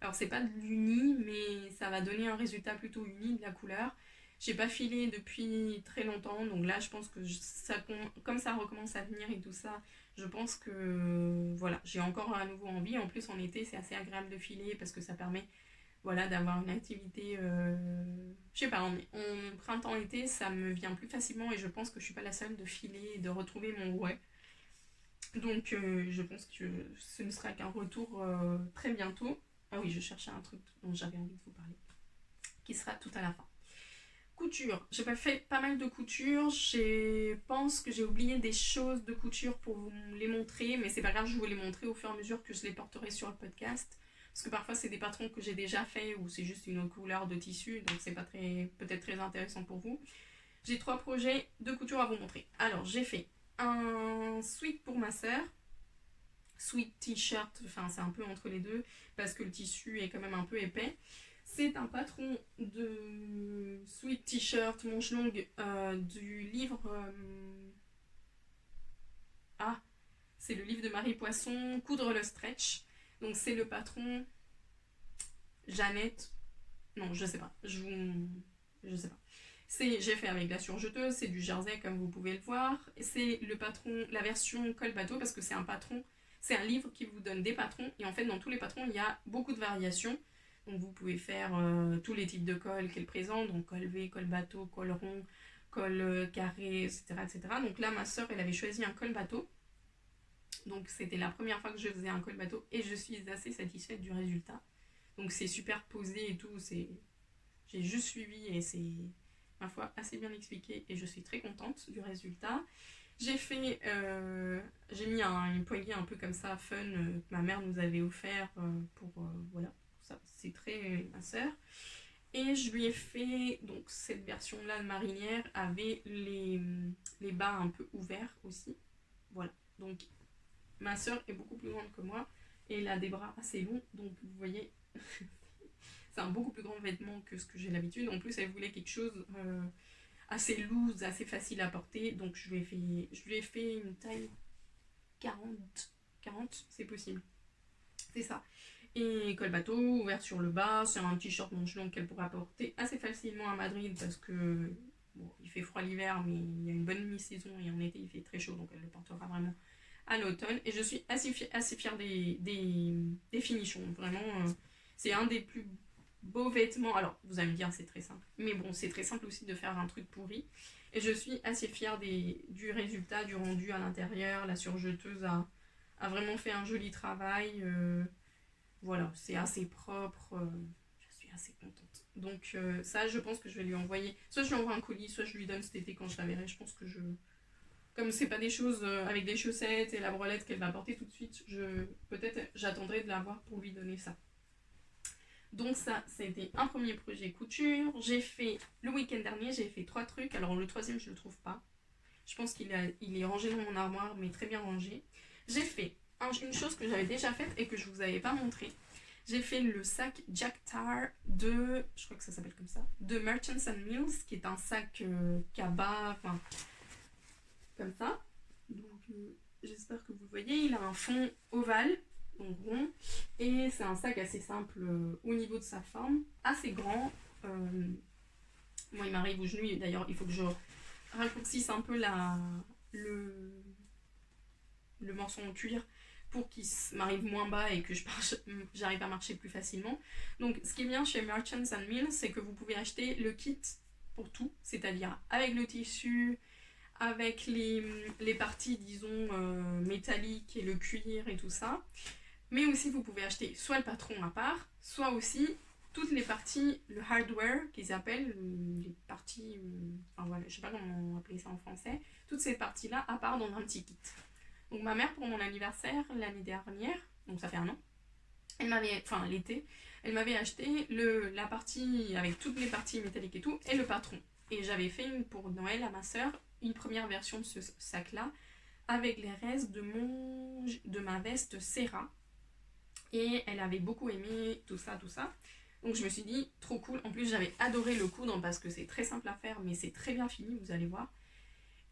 Alors c'est pas de l'uni, mais ça va donner un résultat plutôt uni de la couleur. J'ai pas filé depuis très longtemps, donc là je pense que comme ça recommence à venir et tout ça, je pense que voilà, j'ai encore à nouveau envie. En plus en été c'est assez agréable de filer parce que ça permet d'avoir une activité, je sais pas, en printemps-été, ça me vient plus facilement, et je pense que je suis pas la seule de filer et de retrouver mon ouais. Donc je pense que ce ne sera qu'un retour très bientôt. Ah oui, je cherchais un truc dont j'avais envie de vous parler, qui sera tout à la fin. Couture, j'ai fait pas mal de couture, je pense que j'ai oublié des choses de couture pour vous les montrer, mais c'est pas grave, je vous les montrer au fur et à mesure que je les porterai sur le podcast. Parce que parfois c'est des patrons que j'ai déjà fait ou c'est juste une autre couleur de tissu, donc c'est pas peut-être très intéressant pour vous. J'ai 3 projets de couture à vous montrer. Alors j'ai fait un sweat pour ma sœur, sweat t-shirt, enfin c'est un peu entre les deux parce que le tissu est quand même un peu épais. C'est un patron de sweat t-shirt manche longue du livre... c'est le livre de Marie Poisson, Coudre le stretch. Donc c'est le patron Jeannette. Non, je sais pas. Je sais pas. J'ai fait avec la surjeteuse, c'est du jersey comme vous pouvez le voir. C'est le patron, la version col bateau, parce que c'est un patron, c'est un livre qui vous donne des patrons. Et en fait, dans tous les patrons, il y a beaucoup de variations. Donc vous pouvez faire tous les types de cols qu'elle présente, donc col V, col bateau, col rond, col carré, etc., etc. Donc là, ma soeur, elle avait choisi un col bateau. Donc c'était la première fois que je faisais un col bateau et je suis assez satisfaite du résultat. Donc c'est super posé et tout, j'ai juste suivi et c'est, ma foi, assez bien expliqué et je suis très contente du résultat. J'ai mis une poignée un peu comme ça, fun, que ma mère nous avait offert pour, voilà, ça, c'est très ma soeur. Et je lui ai fait, donc cette version-là de marinière avait les bas un peu ouverts aussi. Voilà, donc ma soeur est beaucoup plus grande que moi et elle a des bras assez longs, donc vous voyez, c'est un beaucoup plus grand vêtement que ce que j'ai l'habitude. En plus, elle voulait quelque chose assez loose, assez facile à porter, donc je lui ai fait une taille 40, c'est possible. C'est ça. Et col bateau, ouvert sur le bas, c'est un t-shirt manche longue qu'elle pourra porter assez facilement à Madrid parce que bon, il fait froid l'hiver, mais il y a une bonne mi-saison et en été il fait très chaud, donc elle le portera vraiment à l'automne. Et je suis assez fière des finitions. Vraiment, c'est un des plus beaux vêtements. Alors, vous allez me dire, c'est très simple. Mais bon, c'est très simple aussi de faire un truc pourri. Et je suis assez fière du résultat, du rendu à l'intérieur. La surjeteuse a vraiment fait un joli travail. Voilà, c'est assez propre. Je suis assez contente. Donc ça, je pense que je vais lui envoyer. Soit je lui envoie un colis, soit je lui donne cet été quand je la verrai. Je pense que comme c'est pas des choses avec des chaussettes et la brelette qu'elle va porter tout de suite, peut-être j'attendrai de la voir pour lui donner ça. Donc ça, c'était un premier projet couture. J'ai fait, le week-end dernier, j'ai fait 3 trucs. Alors le troisième, je le trouve pas. Je pense qu'il est rangé dans mon armoire, mais très bien rangé. J'ai fait une chose que j'avais déjà faite et que je vous avais pas montré. J'ai fait le sac Jack Tar je crois que ça s'appelle comme ça, de Merchants and Mills, qui est un sac cabas, enfin, comme ça. Donc j'espère que vous le voyez, il a un fond ovale, donc rond, et c'est un sac assez simple au niveau de sa forme, assez grand. Moi il m'arrive aux genoux, d'ailleurs il faut que je raccourcisse un peu le morceau en cuir pour qu'il m'arrive moins bas et que j'arrive à marcher plus facilement. Donc ce qui est bien chez Merchants and Mills, c'est que vous pouvez acheter le kit pour tout, c'est-à-dire avec le tissu, avec les parties, disons, métalliques et le cuir et tout ça. Mais aussi, vous pouvez acheter soit le patron à part, soit aussi toutes les parties, le hardware qu'ils appellent, les parties, enfin voilà, je sais pas comment appeler ça en français, toutes ces parties-là à part dans un petit kit. Donc ma mère, pour mon anniversaire l'année dernière, donc ça fait un an, l'été, elle m'avait acheté la partie avec toutes les parties métalliques et tout, et le patron. Et j'avais fait pour Noël à ma soeur une première version de ce sac-là avec les restes de ma veste Serra. Et elle avait beaucoup aimé tout ça, tout ça. Donc je me suis dit, trop cool. En plus, j'avais adoré le coudre parce que c'est très simple à faire, mais c'est très bien fini, vous allez voir.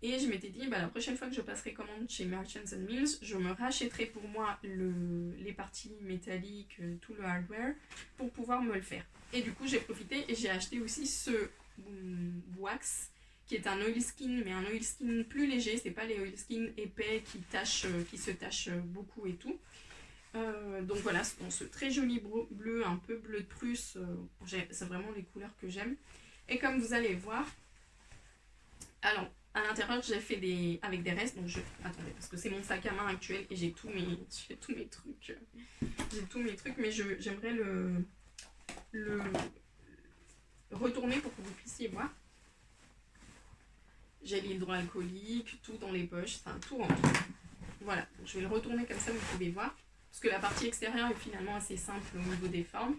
Et je m'étais dit, la prochaine fois que je passerai commande chez Merchants and Mills, je me rachèterai pour moi les parties métalliques, tout le hardware, pour pouvoir me le faire. Et du coup, j'ai profité et j'ai acheté aussi ce wax, qui est un oilskin, mais un oilskin plus léger. C'est pas les oilskins épais qui se tachent beaucoup et tout. Donc voilà, c'est dans ce très joli bleu, un peu bleu de Prusse. C'est vraiment les couleurs que j'aime. Et comme vous allez voir, alors à l'intérieur j'ai fait avec des restes. Donc attendez, parce que c'est mon sac à main actuel et j'ai tous mes trucs. J'ai tous mes trucs, mais j'aimerais le retourner pour que vous puissiez voir. J'ai l'hydroalcoolique, tout dans les poches, enfin tout rentre. Voilà, donc je vais le retourner comme ça, vous pouvez voir. Parce que la partie extérieure est finalement assez simple au niveau des formes.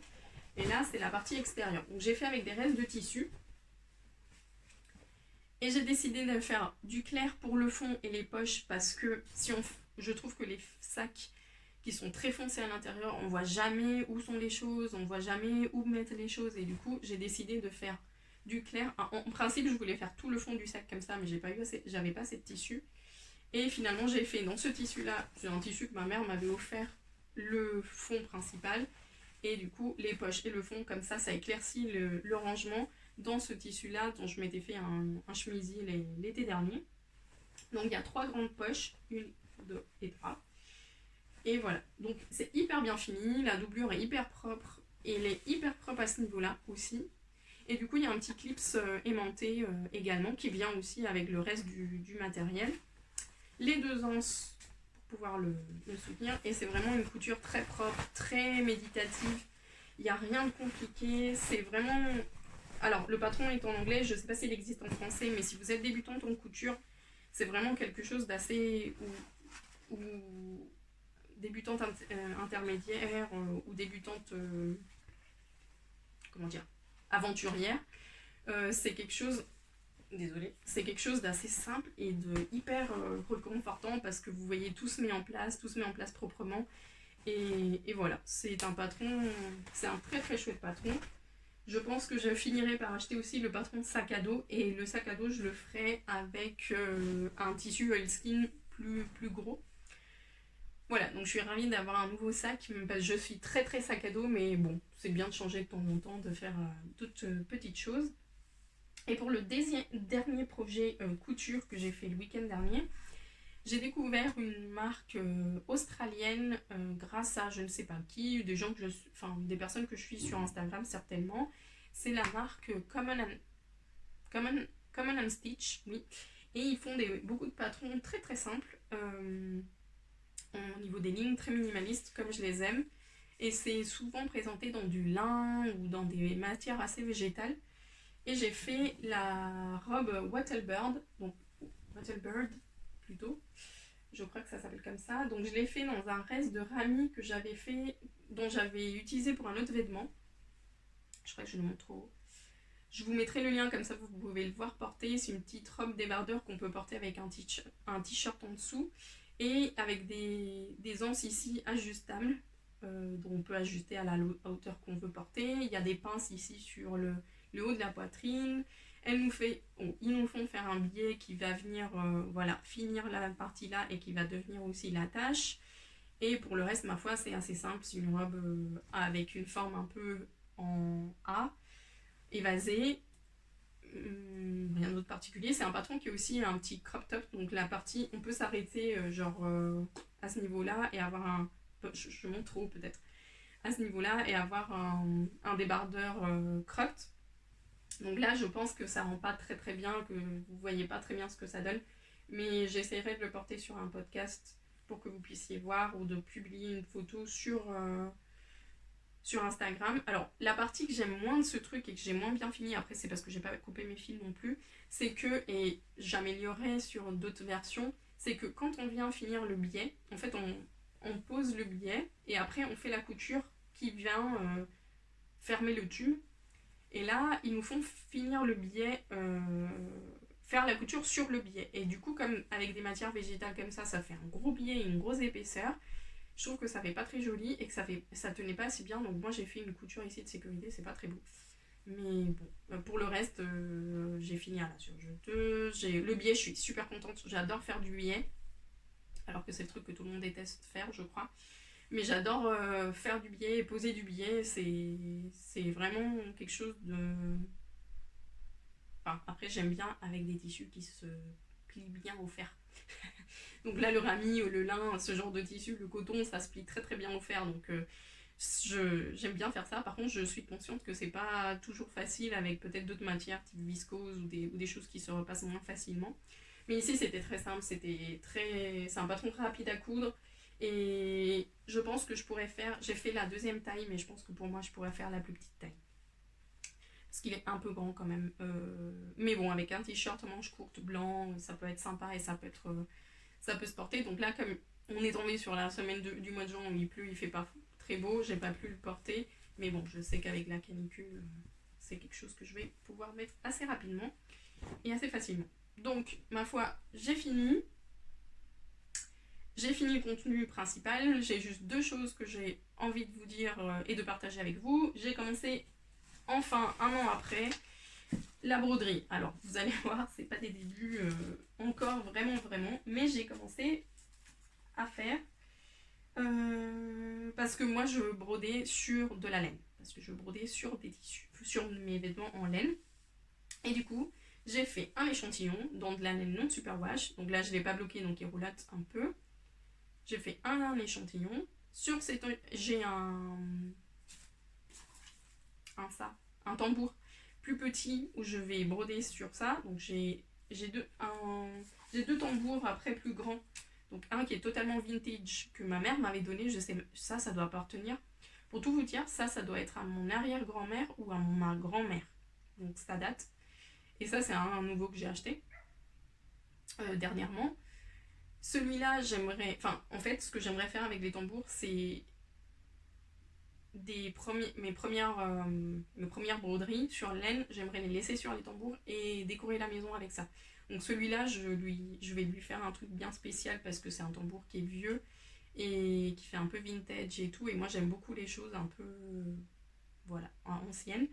Et là, c'est la partie extérieure. Donc j'ai fait avec des restes de tissu. Et j'ai décidé de faire du clair pour le fond et les poches parce que je trouve que les sacs qui sont très foncés à l'intérieur, on voit jamais où sont les choses, on voit jamais où mettre les choses. Et du coup, j'ai décidé de faire du clair. En principe, je voulais faire tout le fond du sac comme ça, mais j'avais pas assez de tissu. Et finalement, j'ai fait dans ce tissu-là, c'est un tissu que ma mère m'avait offert, le fond principal. Et du coup, les poches et le fond, comme ça éclaircit le rangement dans ce tissu-là dont je m'étais fait un chemisier l'été dernier. Donc, il y a 3 grandes poches, 1, 2 et 3. Et voilà, donc c'est hyper bien fini, la doublure est hyper propre, et elle est hyper propre à ce niveau-là aussi. Et du coup, il y a un petit clips aimanté également qui vient aussi avec le reste du matériel. Les deux anses pour pouvoir le soutenir. Et c'est vraiment une couture très propre, très méditative. Il n'y a rien de compliqué. C'est vraiment... Alors, le patron est en anglais. Je ne sais pas s'il existe en français, mais si vous êtes débutante en couture, c'est vraiment quelque chose d'assez... ou débutante intermédiaire ou débutante... comment dire, aventurière, c'est quelque chose, désolée, c'est quelque chose d'assez simple et de hyper reconfortant parce que vous voyez tout se met en place proprement. Et voilà, c'est un patron, c'est un très très chouette patron. Je pense que je finirai par acheter aussi le patron sac à dos, et le sac à dos je le ferai avec un tissu oilskin plus gros. Voilà, donc je suis ravie d'avoir un nouveau sac, parce que je suis très très sac à dos, mais bon, c'est bien de changer de temps en temps, de faire toutes petites choses. Et pour le dernier projet couture que j'ai fait le week-end dernier, j'ai découvert une marque australienne grâce à je ne sais pas qui, des personnes que je suis sur Instagram certainement. C'est la marque Common and Stitch, oui. Et ils font beaucoup de patrons très très simples. Au niveau des lignes très minimalistes comme je les aime, et c'est souvent présenté dans du lin ou dans des matières assez végétales. Et j'ai fait la robe Wattlebird, donc Wattlebird plutôt, je crois que ça s'appelle comme ça. Donc je l'ai fait dans un reste de rami que j'avais fait, dont j'avais utilisé pour un autre vêtement. Je crois que je le montre trop haut. Je vous mettrai le lien, comme ça vous pouvez le voir porter. C'est une petite robe débardeur qu'on peut porter avec un t-shirt en dessous, et avec des anses ici ajustables, dont on peut ajuster à la hauteur qu'on veut porter. Il y a des pinces ici sur le haut de la poitrine. Ils nous font faire un biais qui va venir finir la partie là et qui va devenir aussi la tache. Et pour le reste, ma foi, c'est assez simple. C'est une robe avec une forme un peu en A, évasée. Rien d'autre particulier. C'est un patron qui est aussi un petit crop top, donc la partie on peut s'arrêter à ce niveau là et avoir je montre trop peut-être, à ce niveau là, et avoir un débardeur cropped. Donc là je pense que ça rend pas très très bien, que vous voyez pas très bien ce que ça donne, mais j'essaierai de le porter sur un podcast pour que vous puissiez voir, ou de publier une photo sur Instagram. Alors, la partie que j'aime moins de ce truc et que j'ai moins bien fini, après c'est parce que j'ai pas coupé mes fils non plus, c'est que, et j'améliorerai sur d'autres versions, c'est que quand on vient finir le biais, en fait on pose le biais et après on fait la couture qui vient fermer le tube. Et là, ils nous font finir le biais, faire la couture sur le biais. Et du coup, comme avec des matières végétales comme ça fait un gros biais et une grosse épaisseur. Je trouve que ça fait pas très joli et que ça tenait pas assez bien. Donc moi j'ai fait une couture ici de sécurité, c'est pas très beau. Mais bon, pour le reste, j'ai fini à la surjeteuse. Le biais, je suis super contente. J'adore faire du biais. Alors que c'est le truc que tout le monde déteste faire, je crois. Mais j'adore faire du biais et poser du biais. C'est vraiment quelque chose de... Enfin, après j'aime bien avec des tissus qui se plient bien au fer. Donc là, le rami, le lin, ce genre de tissu, le coton, ça se plie très très bien au fer. Donc j'aime bien faire ça. Par contre, je suis consciente que c'est pas toujours facile avec peut-être d'autres matières, type viscose ou des choses qui se repassent moins facilement. Mais ici, c'était très simple. C'est un patron rapide à coudre. Et je pense que je pourrais faire... J'ai fait la deuxième taille, mais je pense que pour moi, je pourrais faire la plus petite taille. Parce qu'il est un peu grand quand même. Mais bon, avec un t-shirt manche courte blanc, ça peut être sympa et ça peut se porter. Donc là, comme on est tombé sur la semaine du mois de juin où il pleut, il fait pas très beau, j'ai pas pu le porter. Mais bon, je sais qu'avec la canicule, c'est quelque chose que je vais pouvoir mettre assez rapidement et assez facilement. Donc, ma foi, j'ai fini. J'ai fini le contenu principal. J'ai juste deux choses que j'ai envie de vous dire et de partager avec vous. J'ai commencé enfin, un an après, la broderie. Alors, vous allez voir, c'est pas des débuts encore vraiment, mais j'ai commencé à faire parce que moi, je brodais sur de la laine. Parce que je brodais sur des tissus, sur mes vêtements en laine. Et du coup, j'ai fait un échantillon dans de la laine non superwash. Donc là, je ne l'ai pas bloqué, donc il roulotte un peu. j'ai fait un échantillon. Sur ces j'ai un tambour plus petit où je vais broder sur ça. Donc j'ai deux tambours après plus grands. Donc un qui est totalement vintage que ma mère m'avait donné. Je sais, ça doit appartenir. Pour tout vous dire, ça doit être à mon arrière-grand-mère ou à ma grand-mère. Donc ça date. Et ça, c'est un nouveau que j'ai acheté dernièrement. Celui-là, en fait, ce que j'aimerais faire avec les tambours, c'est mes premières broderies sur laine. J'aimerais les laisser sur les tambours et décorer la maison avec ça. Donc celui-là, je vais lui faire un truc bien spécial parce que c'est un tambour qui est vieux et qui fait un peu vintage et tout. Et moi, j'aime beaucoup les choses un peu, voilà, anciennes.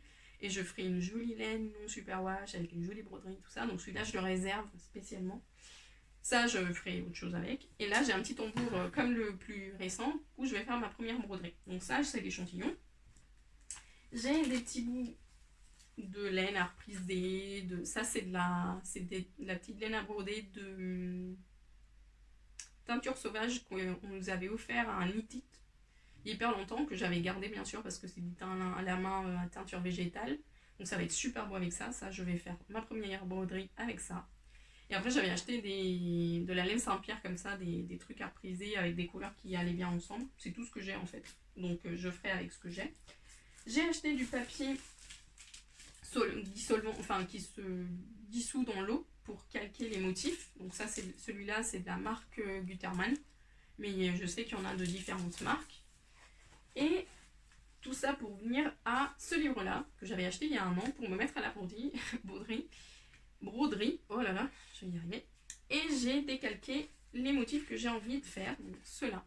Et je ferai une jolie laine non superwash avec une jolie broderie, tout ça. Donc celui-là, je le réserve spécialement. Ça, je ferai autre chose avec. Et là, j'ai un petit tambour comme le plus récent où je vais faire ma première broderie. Donc ça, c'est l'échantillon. J'ai des petits bouts de laine à repriser. Ça, c'est de la petite laine à broder de teinture sauvage qu'on nous avait offert à un Knit-It il y a hyper longtemps, que j'avais gardé bien sûr parce que c'est du teint à la main à teinture végétale. Donc ça va être super beau avec ça. Ça, je vais faire ma première broderie avec ça. Et après, j'avais acheté de la laine Saint-Pierre comme ça, des trucs à repriser avec des couleurs qui allaient bien ensemble. C'est tout ce que j'ai en fait. Donc je ferai avec ce que j'ai. J'ai acheté du papier dissolvant, enfin qui se dissout dans l'eau pour calquer les motifs. Donc ça, celui-là, c'est de la marque Gutermann. Mais je sais qu'il y en a de différentes marques. Et tout ça pour venir à ce livre-là, que j'avais acheté il y a un an pour me mettre à la broderie, oh là là, je vais y arriver. Et j'ai décalqué les motifs que j'ai envie de faire, donc ceux-là.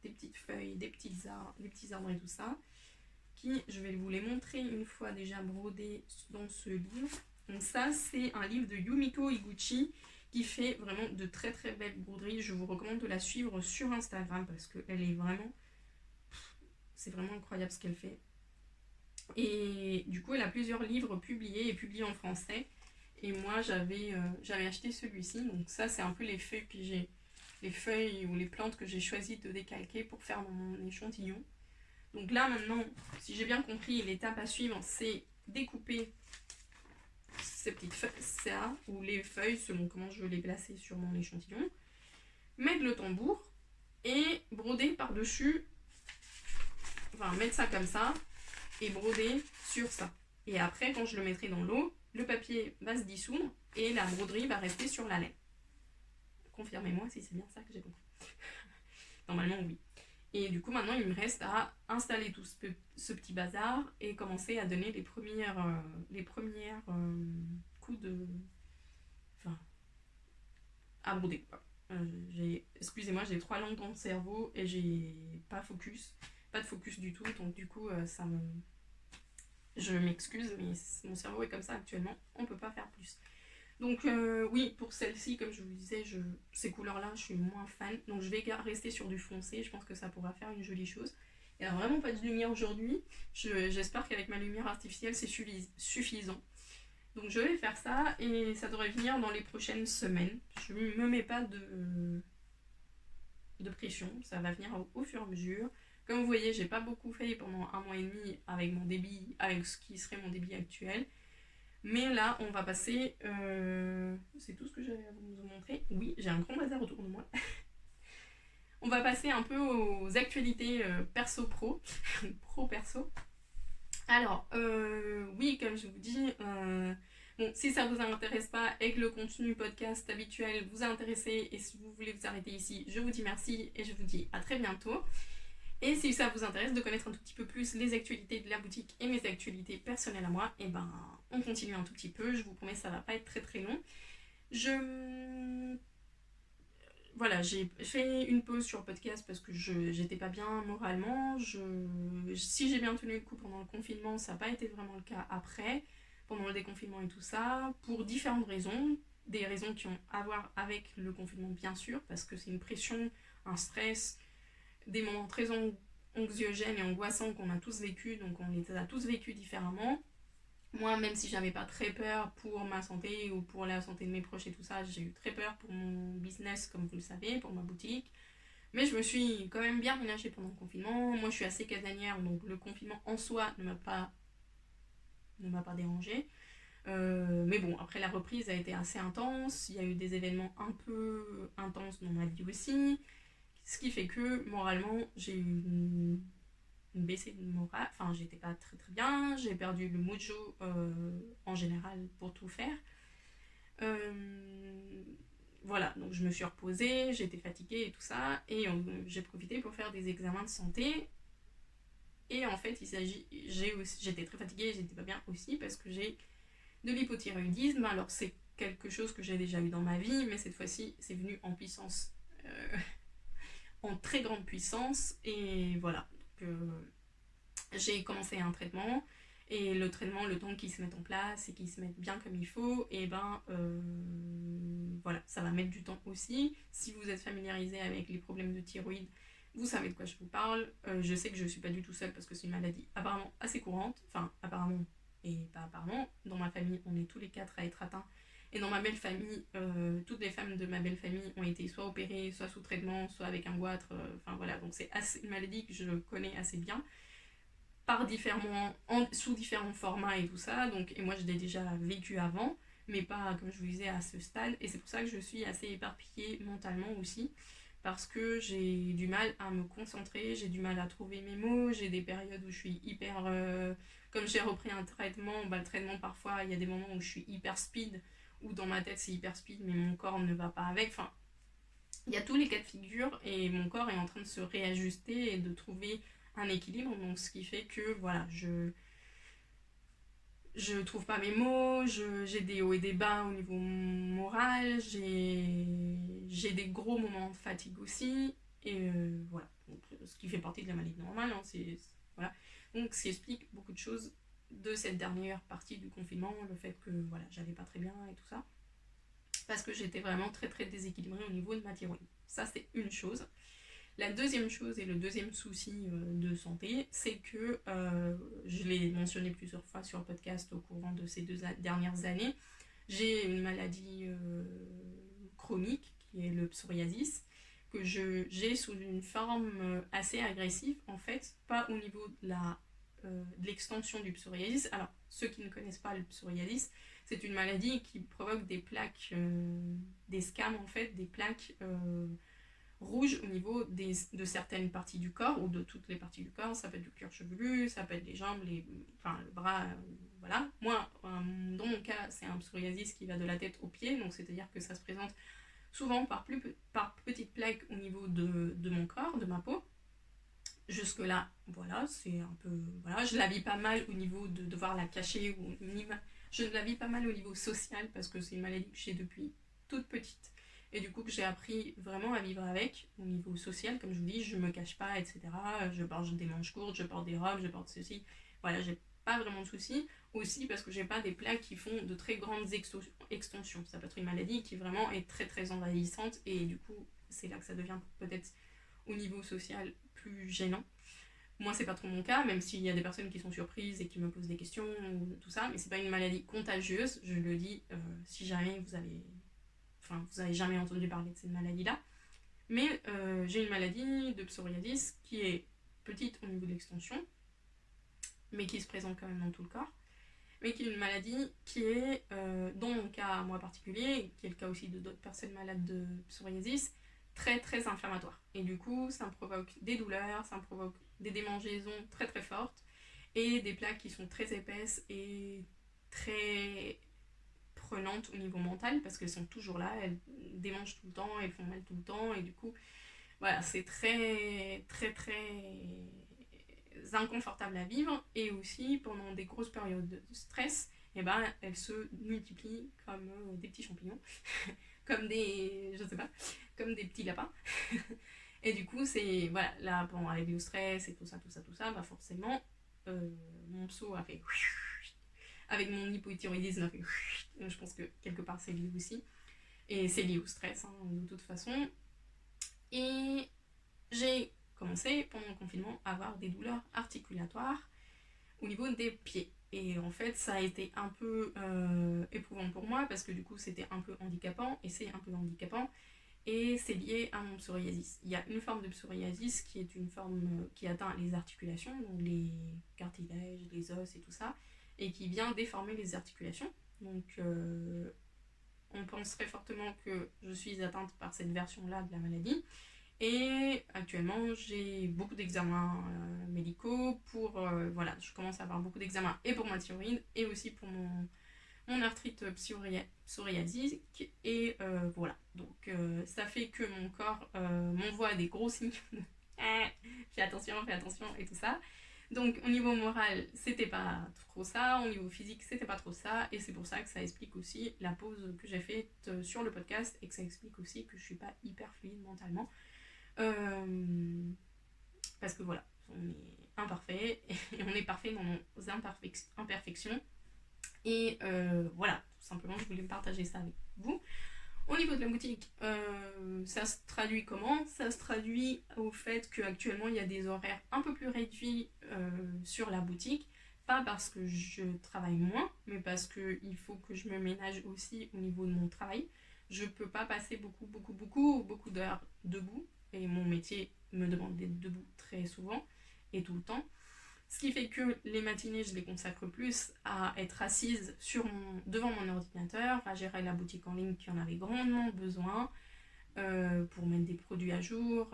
Des petites feuilles, des petits arbres et tout ça, qui, je vais vous les montrer une fois déjà brodés dans ce livre. Donc ça, c'est un livre de Yumiko Iguchi qui fait vraiment de très très belles broderies. Je vous recommande de la suivre sur Instagram parce qu'elle est vraiment... C'est vraiment incroyable ce qu'elle fait. Et du coup, elle a plusieurs livres publiés en français. Et moi, j'avais acheté celui-ci. Donc ça, c'est un peu les feuilles ou les plantes que j'ai choisi de décalquer pour faire mon échantillon. Donc là, maintenant, si j'ai bien compris, l'étape à suivre, c'est découper ces petites feuilles, ça, ou les feuilles, selon comment je veux les placer sur mon échantillon. Mettre le tambour et broder par-dessus. Enfin, mettre ça comme ça et broder sur ça. Et après, quand je le mettrai dans l'eau, le papier va se dissoudre et la broderie va rester sur la laine. Confirmez-moi si c'est bien ça que j'ai compris. Normalement, oui. Et du coup, maintenant, il me reste à installer tout ce petit bazar et commencer à donner les premières coups de... Enfin, à broder, quoi. Excusez-moi, j'ai 3 langues dans le cerveau et j'ai pas de focus du tout, donc du coup je m'excuse, mais mon cerveau est comme ça actuellement, on peut pas faire plus. Donc oui, pour celle-ci, comme je vous disais, ces couleurs-là, je suis moins fan, donc je vais rester sur du foncé, je pense que ça pourra faire une jolie chose. Il n'y a vraiment pas de lumière aujourd'hui, j'espère qu'avec ma lumière artificielle c'est suffisant. Donc je vais faire ça et ça devrait venir dans les prochaines semaines. Je ne me mets pas de pression, ça va venir au fur et à mesure. Comme vous voyez, j'ai pas beaucoup fait pendant 1 mois et demi avec mon débit, avec ce qui serait mon débit actuel. Mais là, on va passer... c'est tout ce que j'avais à vous montrer. Oui, j'ai un grand bazar autour de moi. On va passer un peu aux actualités perso-pro. Pro-perso. Alors, oui, comme je vous dis... Bon, si ça vous intéresse pas et que le contenu podcast habituel vous a intéressé et si vous voulez vous arrêter ici, je vous dis merci et je vous dis à très bientôt. Et si ça vous intéresse de connaître un tout petit peu plus les actualités de la boutique et mes actualités personnelles à moi, et ben on continue un tout petit peu, je vous promets ça va pas être très très long. Voilà, j'ai fait une pause sur le podcast parce que j'étais pas bien moralement. Si j'ai bien tenu le coup pendant le confinement, ça n'a pas été vraiment le cas après, pendant le déconfinement et tout ça, pour différentes raisons. Des raisons qui ont à voir avec le confinement bien sûr, parce que c'est une pression, un stress, des moments très anxiogènes et angoissants qu'on a tous vécu, donc on les a tous vécus différemment. Moi, même si j'avais pas très peur pour ma santé ou pour la santé de mes proches et tout ça, j'ai eu très peur pour mon business, comme vous le savez, pour ma boutique. Mais je me suis quand même bien ménagée pendant le confinement. Moi, je suis assez casanière, donc le confinement en soi ne m'a pas dérangée. Mais bon, après la reprise a été assez intense. Il y a eu des événements un peu intenses dans ma vie aussi. Ce qui fait que moralement, j'ai eu une baissée de morale. Enfin, j'étais pas très très bien. J'ai perdu le mojo en général pour tout faire. Euh, voilà, donc je me suis reposée, j'étais fatiguée et tout ça. Et j'ai profité pour faire des examens de santé. Et en fait, j'étais très fatiguée, j'étais pas bien aussi parce que j'ai de l'hypothyroïdisme. Alors c'est quelque chose que j'ai déjà eu dans ma vie, mais cette fois-ci c'est venu en puissance, en très grande puissance. Et voilà, donc, j'ai commencé un traitement. Et le traitement, le temps qu'il se mette en place et qu'il se mette bien comme il faut, et ben voilà, ça va mettre du temps aussi. Si vous êtes familiarisé avec les problèmes de thyroïde, vous savez de quoi je vous parle. Je sais que je ne suis pas du tout seule parce que c'est une maladie apparemment assez courante. Enfin, apparemment et pas apparemment. Dans ma famille, on est tous les quatre à être atteints. Et dans ma belle famille, toutes les femmes de ma belle famille ont été soit opérées, soit sous traitement, soit avec un goitre. Enfin voilà, donc c'est une maladie que je connais assez bien sous différents formats et tout ça. Donc, et moi, je l'ai déjà vécu avant, mais pas, comme je vous disais, à ce stade. Et c'est pour ça que je suis assez éparpillée mentalement aussi, parce que j'ai du mal à me concentrer, j'ai du mal à trouver mes mots, j'ai des périodes où je suis hyper... comme j'ai repris un traitement, bah, le traitement, parfois, il y a des moments où je suis hyper speed, où dans ma tête, c'est hyper speed, mais mon corps ne va pas avec. Enfin, il y a tous les cas de figure et mon corps est en train de se réajuster et de trouver un équilibre. Donc, ce qui fait que voilà, je trouve pas mes mots, j'ai des hauts et des bas au niveau moral, j'ai des gros moments de fatigue aussi. Et voilà, donc, ce qui fait partie de la maladie normale. Hein, voilà. Donc, ce qui explique beaucoup de choses de cette dernière partie du confinement, le fait que voilà, j'allais pas très bien et tout ça parce que j'étais vraiment très très déséquilibrée au niveau de ma thyroïde. Ça, c'est une chose. La deuxième chose et le deuxième souci de santé, c'est que, je l'ai mentionné plusieurs fois sur le podcast au courant de ces dernières années, j'ai une maladie chronique qui est le psoriasis, que j'ai sous une forme assez agressive, en fait, pas au niveau de l'extension du psoriasis. Alors, ceux qui ne connaissent pas le psoriasis, c'est une maladie qui provoque des plaques, des scams en fait, des plaques rouges au niveau de certaines parties du corps ou de toutes les parties du corps. Ça peut être du cuir chevelu, ça peut être les jambes, enfin le bras, voilà. Moi, dans mon cas, c'est un psoriasis qui va de la tête aux pieds, donc c'est-à-dire que ça se présente souvent par petites plaques au niveau de mon corps, de ma peau. Jusque-là, voilà, c'est un peu... Voilà, je la vis pas mal au niveau de devoir la cacher. Je la vis pas mal au niveau social parce que c'est une maladie que j'ai depuis toute petite. Et du coup, que j'ai appris vraiment à vivre avec au niveau social. Comme je vous dis, je me cache pas, etc. Je porte des manches courtes, je porte des robes, je porte ceci. Voilà, j'ai pas vraiment de soucis. Aussi parce que j'ai pas des plaques qui font de très grandes extensions. Ça peut être une maladie qui vraiment est très très envahissante. Et du coup, c'est là que ça devient peut-être au niveau social plus gênant. Moi, c'est pas trop mon cas, même s'il y a des personnes qui sont surprises et qui me posent des questions ou tout ça, mais c'est pas une maladie contagieuse, je le dis, si jamais vous avez jamais entendu parler de cette maladie-là. Mais j'ai une maladie de psoriasis qui est petite au niveau de l'extension, mais qui se présente quand même dans tout le corps, mais qui est une maladie qui est, dans mon cas moi particulier, qui est le cas aussi de d'autres personnes malades de psoriasis, très très inflammatoire. Et du coup, ça me provoque des douleurs, ça me provoque des démangeaisons très très fortes et des plaques qui sont très épaisses et très prenantes au niveau mental parce qu'elles sont toujours là, elles démangent tout le temps, elles font mal tout le temps et du coup, voilà, c'est très très très inconfortable à vivre et aussi pendant des grosses périodes de stress, et ben, elles se multiplient comme des petits champignons, comme je sais pas, comme des petits lapins. Et du coup, c'est, voilà, là, pendant la vie au stress et tout ça, bah forcément, mon pso a fait avec mon hypothyroïdisme a fait je pense que quelque part c'est lié aussi. Et c'est lié au stress, hein, de toute façon. Et j'ai commencé pendant le confinement à avoir des douleurs articulatoires au niveau des pieds. Et en fait, ça a été un peu éprouvant pour moi parce que du coup, c'était un peu handicapant et c'est un peu handicapant. Et c'est lié à mon psoriasis. Il y a une forme de psoriasis qui est une forme qui atteint les articulations, donc les cartilages, les os et tout ça, et qui vient déformer les articulations. Donc on penserait fortement que je suis atteinte par cette version-là de la maladie. Et actuellement, j'ai beaucoup d'examens médicaux pour... voilà, je commence à avoir beaucoup d'examens et pour ma thyroïde et aussi pour mon arthrite psoriasique. Et voilà, donc ça fait que mon corps m'envoie des gros signes de fais attention et tout ça. Donc au niveau moral, c'était pas trop ça, au niveau physique, c'était pas trop ça, et c'est pour ça que ça explique aussi la pause que j'ai faite sur le podcast et que ça explique aussi que je suis pas hyper fluide mentalement. Parce que voilà, on est imparfait et on est parfait dans nos imperfections. Et voilà, tout simplement, je voulais partager ça avec vous. Au niveau de la boutique, ça se traduit comment? Ça se traduit au fait qu'actuellement, il y a des horaires un peu plus réduits sur la boutique. Pas parce que je travaille moins, mais parce qu'il faut que je me ménage aussi au niveau de mon travail. Je peux pas passer beaucoup d'heures debout. Et mon métier me demande d'être debout très souvent et tout le temps. Ce qui fait que les matinées, je les consacre plus à être assise devant mon ordinateur, à gérer la boutique en ligne qui en avait grandement besoin, pour mettre des produits à jour,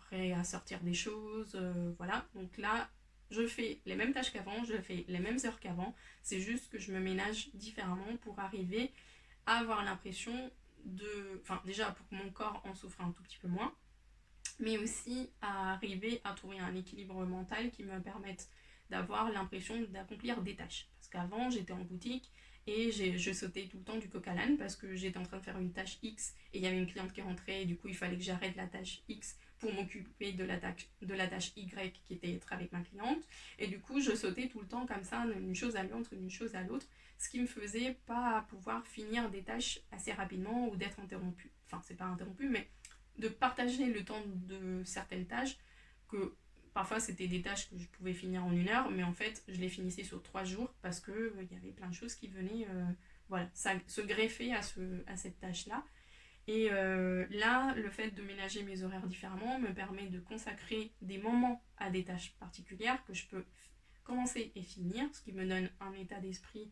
réassortir des choses, voilà. Donc là, je fais les mêmes tâches qu'avant, je fais les mêmes heures qu'avant, c'est juste que je me ménage différemment pour arriver à avoir l'impression enfin déjà pour que mon corps en souffre un tout petit peu moins, mais aussi à arriver à trouver un équilibre mental qui me permette d'avoir l'impression d'accomplir des tâches. Parce qu'avant, j'étais en boutique et je sautais tout le temps du coq à l'âne parce que j'étais en train de faire une tâche X et il y avait une cliente qui rentrait et du coup, il fallait que j'arrête la tâche X pour m'occuper de la tâche Y qui était être avec ma cliente. Et du coup, je sautais tout le temps comme ça, d'une chose à l'autre, ce qui me faisait pas pouvoir finir des tâches assez rapidement ou d'être interrompue. Enfin, c'est pas interrompu, mais de partager le temps de certaines tâches, que parfois c'était des tâches que je pouvais finir en 1 heure, mais en fait je les finissais sur 3 jours parce que y avait plein de choses qui venaient voilà, ça se greffer à cette tâche-là. Et là, le fait de ménager mes horaires différemment me permet de consacrer des moments à des tâches particulières que je peux commencer et finir, ce qui me donne un état d'esprit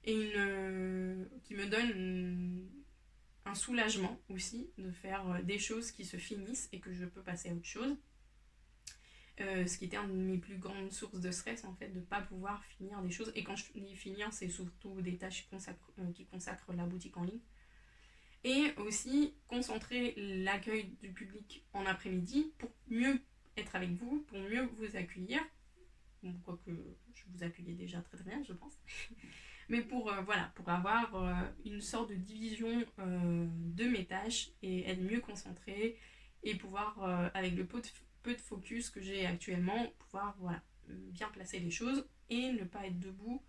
et qui me donne un soulagement aussi de faire des choses qui se finissent et que je peux passer à autre chose. Ce qui était une de mes plus grandes sources de stress, en fait, de ne pas pouvoir finir des choses. Et quand je dis finir, c'est surtout des tâches qui consacrent la boutique en ligne. Et aussi concentrer l'accueil du public en après-midi pour mieux être avec vous, pour mieux vous accueillir. Bon, quoique je vous accueillais déjà très très bien, je pense. Mais voilà, pour avoir une sorte de division de mes tâches et être mieux concentrée et pouvoir, avec le peu de focus que j'ai actuellement, pouvoir voilà, bien placer les choses et ne pas être debout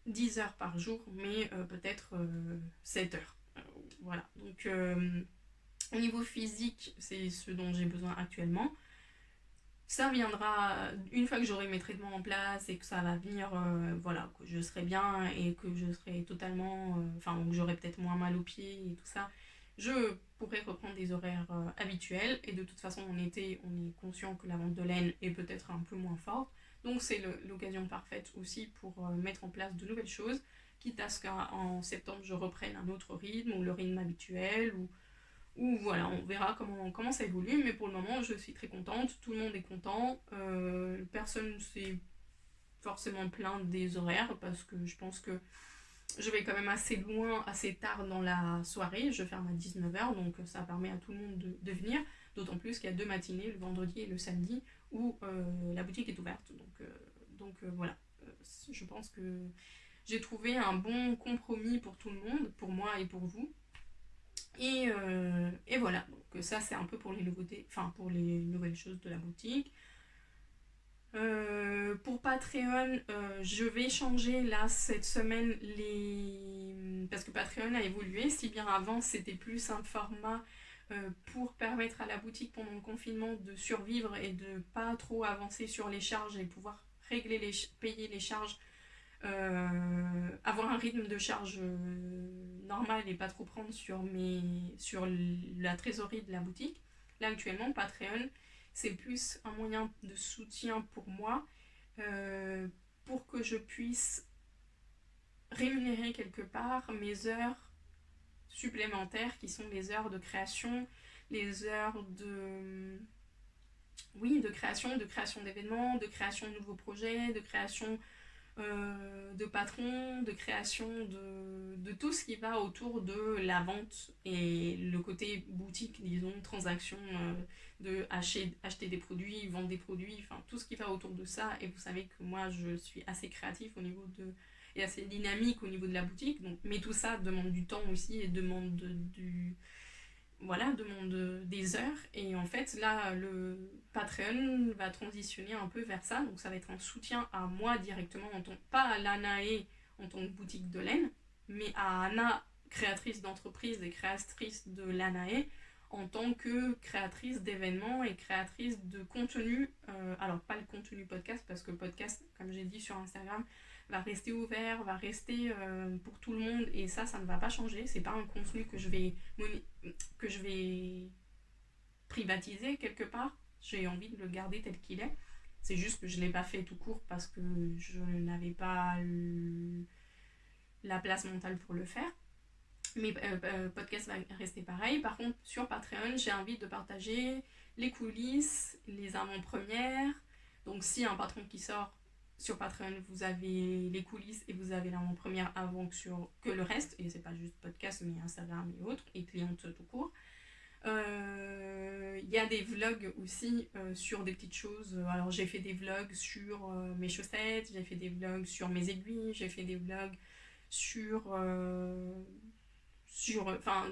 10 heures par jour, mais peut-être 7 heures. Voilà, donc au niveau physique, c'est ce dont j'ai besoin actuellement. Ça viendra une fois que j'aurai mes traitements en place et que ça va venir, voilà, que je serai bien et que je serai totalement, enfin, que j'aurai peut-être moins mal aux pieds et tout ça. Je pourrai reprendre des horaires habituels et de toute façon en été, on est conscient que la vente de laine est peut-être un peu moins forte. Donc c'est l'occasion parfaite aussi pour mettre en place de nouvelles choses, quitte à ce qu'en septembre je reprenne un autre rythme ou le rythme habituel ou voilà, on verra comment ça évolue, mais pour le moment je suis très contente, tout le monde est content, personne s'est forcément plaint des horaires parce que je pense que je vais quand même assez loin, assez tard dans la soirée, je ferme à 19h, donc ça permet à tout le monde de venir, d'autant plus qu'il y a 2 matinées, le vendredi et le samedi, où la boutique est ouverte, donc voilà, je pense que j'ai trouvé un bon compromis pour tout le monde, pour moi et pour vous. Et voilà, donc ça c'est un peu pour les nouveautés, enfin pour les nouvelles choses de la boutique. Pour Patreon, je vais changer là cette semaine parce que Patreon a évolué, si bien avant c'était plus un format pour permettre à la boutique pendant le confinement de survivre et de pas trop avancer sur les charges et pouvoir payer les charges, avoir un rythme de charge normal et pas trop prendre sur la trésorerie de la boutique. Là actuellement, Patreon, c'est plus un moyen de soutien pour moi, euh, pour que je puisse rémunérer quelque part mes heures supplémentaires qui sont les heures de création, les heures de création d'événements, de création de nouveaux projets, de création de patrons, de création de tout ce qui va autour de la vente et le côté boutique, disons, transaction, de acheter des produits, vendre des produits, enfin tout ce qui va autour de ça. Et vous savez que moi je suis assez créatif au niveau de et assez dynamique au niveau de la boutique, donc, mais tout ça demande du temps aussi et demande demande des heures. Et en fait, là, le Patreon va transitionner un peu vers ça. Donc, ça va être un soutien à moi directement, pas à l'Anae en tant que boutique de laine, mais à Anna, créatrice d'entreprise et créatrice de l'Anae, en tant que créatrice d'événements et créatrice de contenu. Alors, pas le contenu podcast, parce que podcast, comme j'ai dit sur Instagram, va rester ouvert, va rester pour tout le monde, et ça ne va pas changer. C'est pas un contenu que je vais privatiser quelque part. J'ai envie de le garder tel qu'il est. C'est juste que je ne l'ai pas fait tout court parce que je n'avais pas la place mentale pour le faire. Mais podcast va rester pareil. Par contre, sur Patreon, j'ai envie de partager les coulisses, les avant-premières. Donc, si un patron qui sort sur Patreon, vous avez les coulisses et vous avez l'avant-première avant que le reste. Et c'est pas juste podcast, mais Instagram et autres, et clientes tout court. Il y a des vlogs aussi sur des petites choses. Alors j'ai fait des vlogs sur mes chaussettes, j'ai fait des vlogs sur mes aiguilles, j'ai fait des vlogs sur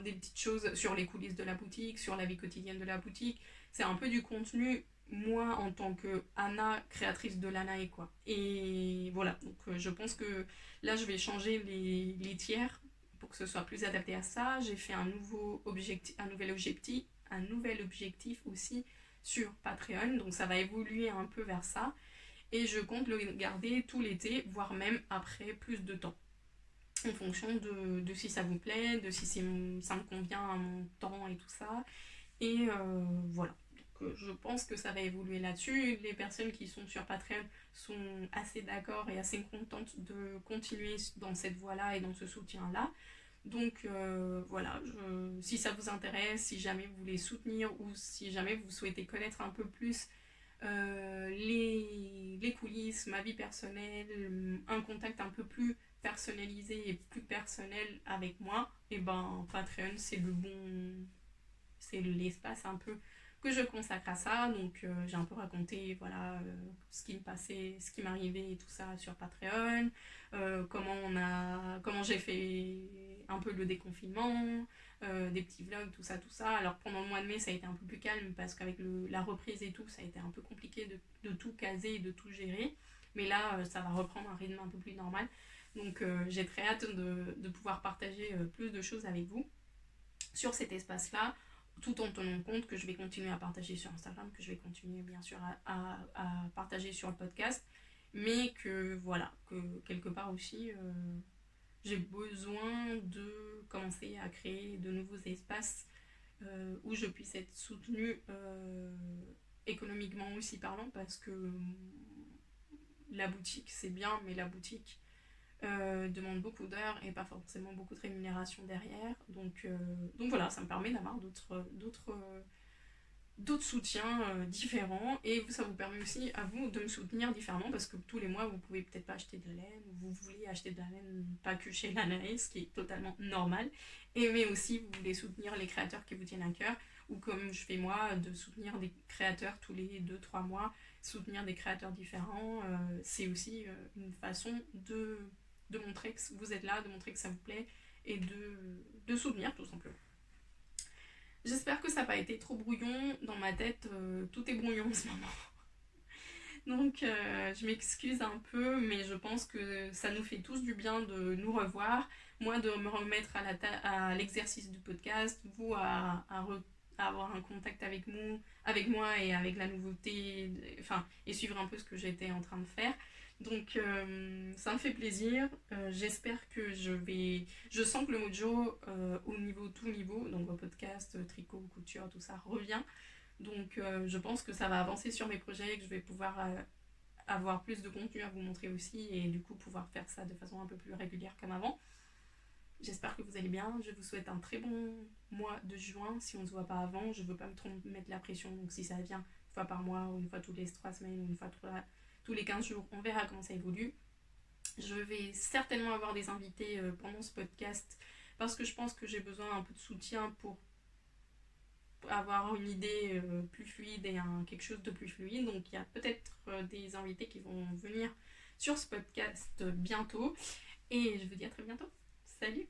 des petites choses sur les coulisses de la boutique, sur la vie quotidienne de la boutique. C'est un peu du contenu, moi en tant que Anna, créatrice de l'Anae, quoi. Et voilà, donc je pense que là je vais changer les tiers pour que ce soit plus adapté à ça. J'ai fait un nouvel objectif aussi sur Patreon, donc ça va évoluer un peu vers ça. Et je compte le garder tout l'été, voire même après plus de temps, en fonction de si ça vous plaît, de si ça me convient à mon temps et tout ça. Et voilà. Donc, je pense que ça va évoluer là-dessus. Les personnes qui sont sur Patreon sont assez d'accord et assez contentes de continuer dans cette voie-là et dans ce soutien-là. Donc voilà, si ça vous intéresse, si jamais vous voulez soutenir ou si jamais vous souhaitez connaître un peu plus les coulisses, ma vie personnelle, un contact un peu plus personnalisé et plus personnel avec moi, et ben Patreon c'est l'espace un peu que je consacre à ça. Donc j'ai un peu raconté voilà ce qui me passait, ce qui m'arrivait et tout ça sur Patreon, comment j'ai fait un peu le déconfinement, des petits vlogs, tout ça. Alors pendant le mois de mai ça a été un peu plus calme parce qu'avec la reprise et tout ça a été un peu compliqué de tout caser et de tout gérer, mais là ça va reprendre un rythme un peu plus normal. Donc j'ai très hâte de pouvoir partager plus de choses avec vous sur cet espace-là, tout en tenant compte que je vais continuer à partager sur Instagram, que je vais continuer bien sûr à partager sur le podcast, mais que voilà, que quelque part aussi j'ai besoin de commencer à créer de nouveaux espaces où je puisse être soutenue économiquement aussi parlant, parce que la boutique c'est bien, mais la boutique demande beaucoup d'heures et pas forcément beaucoup de rémunération derrière. Donc voilà, ça me permet d'avoir d'autres soutiens différents, et ça vous permet aussi à vous de me soutenir différemment, parce que tous les mois vous pouvez peut-être pas acheter de la laine, ou vous voulez acheter de la laine pas que chez l'Anaïs, ce qui est totalement normal, mais aussi vous voulez soutenir les créateurs qui vous tiennent à cœur, ou comme je fais moi, de soutenir des créateurs tous les 2-3 mois, soutenir des créateurs différents. C'est aussi une façon de montrer que vous êtes là, de montrer que ça vous plaît, et de soutenir tout simplement. J'espère que ça n'a pas été trop brouillon dans ma tête, tout est brouillon en ce moment. Donc je m'excuse un peu, mais je pense que ça nous fait tous du bien de nous revoir. Moi de me remettre à l'exercice du podcast, vous à à avoir un contact avec moi et avec la nouveauté, enfin, et suivre un peu ce que j'étais en train de faire. Donc ça me fait plaisir. J'espère que je sens que le mojo au niveau, tout niveau, donc podcast, tricot, couture, tout ça revient. Donc je pense que ça va avancer sur mes projets et que je vais pouvoir avoir plus de contenu à vous montrer aussi et du coup pouvoir faire ça de façon un peu plus régulière comme avant. J'espère que vous allez bien. Je vous souhaite un très bon mois de juin. Si on ne se voit pas avant, je ne veux pas me trop mettre la pression. Donc si ça vient une fois par mois, ou une fois tous les 3 semaines, ou une fois tous les 15 jours, on verra comment ça évolue. Je vais certainement avoir des invités pendant ce podcast parce que je pense que j'ai besoin un peu de soutien pour avoir une idée plus fluide et quelque chose de plus fluide. Donc il y a peut-être des invités qui vont venir sur ce podcast bientôt. Et je vous dis à très bientôt. Salut!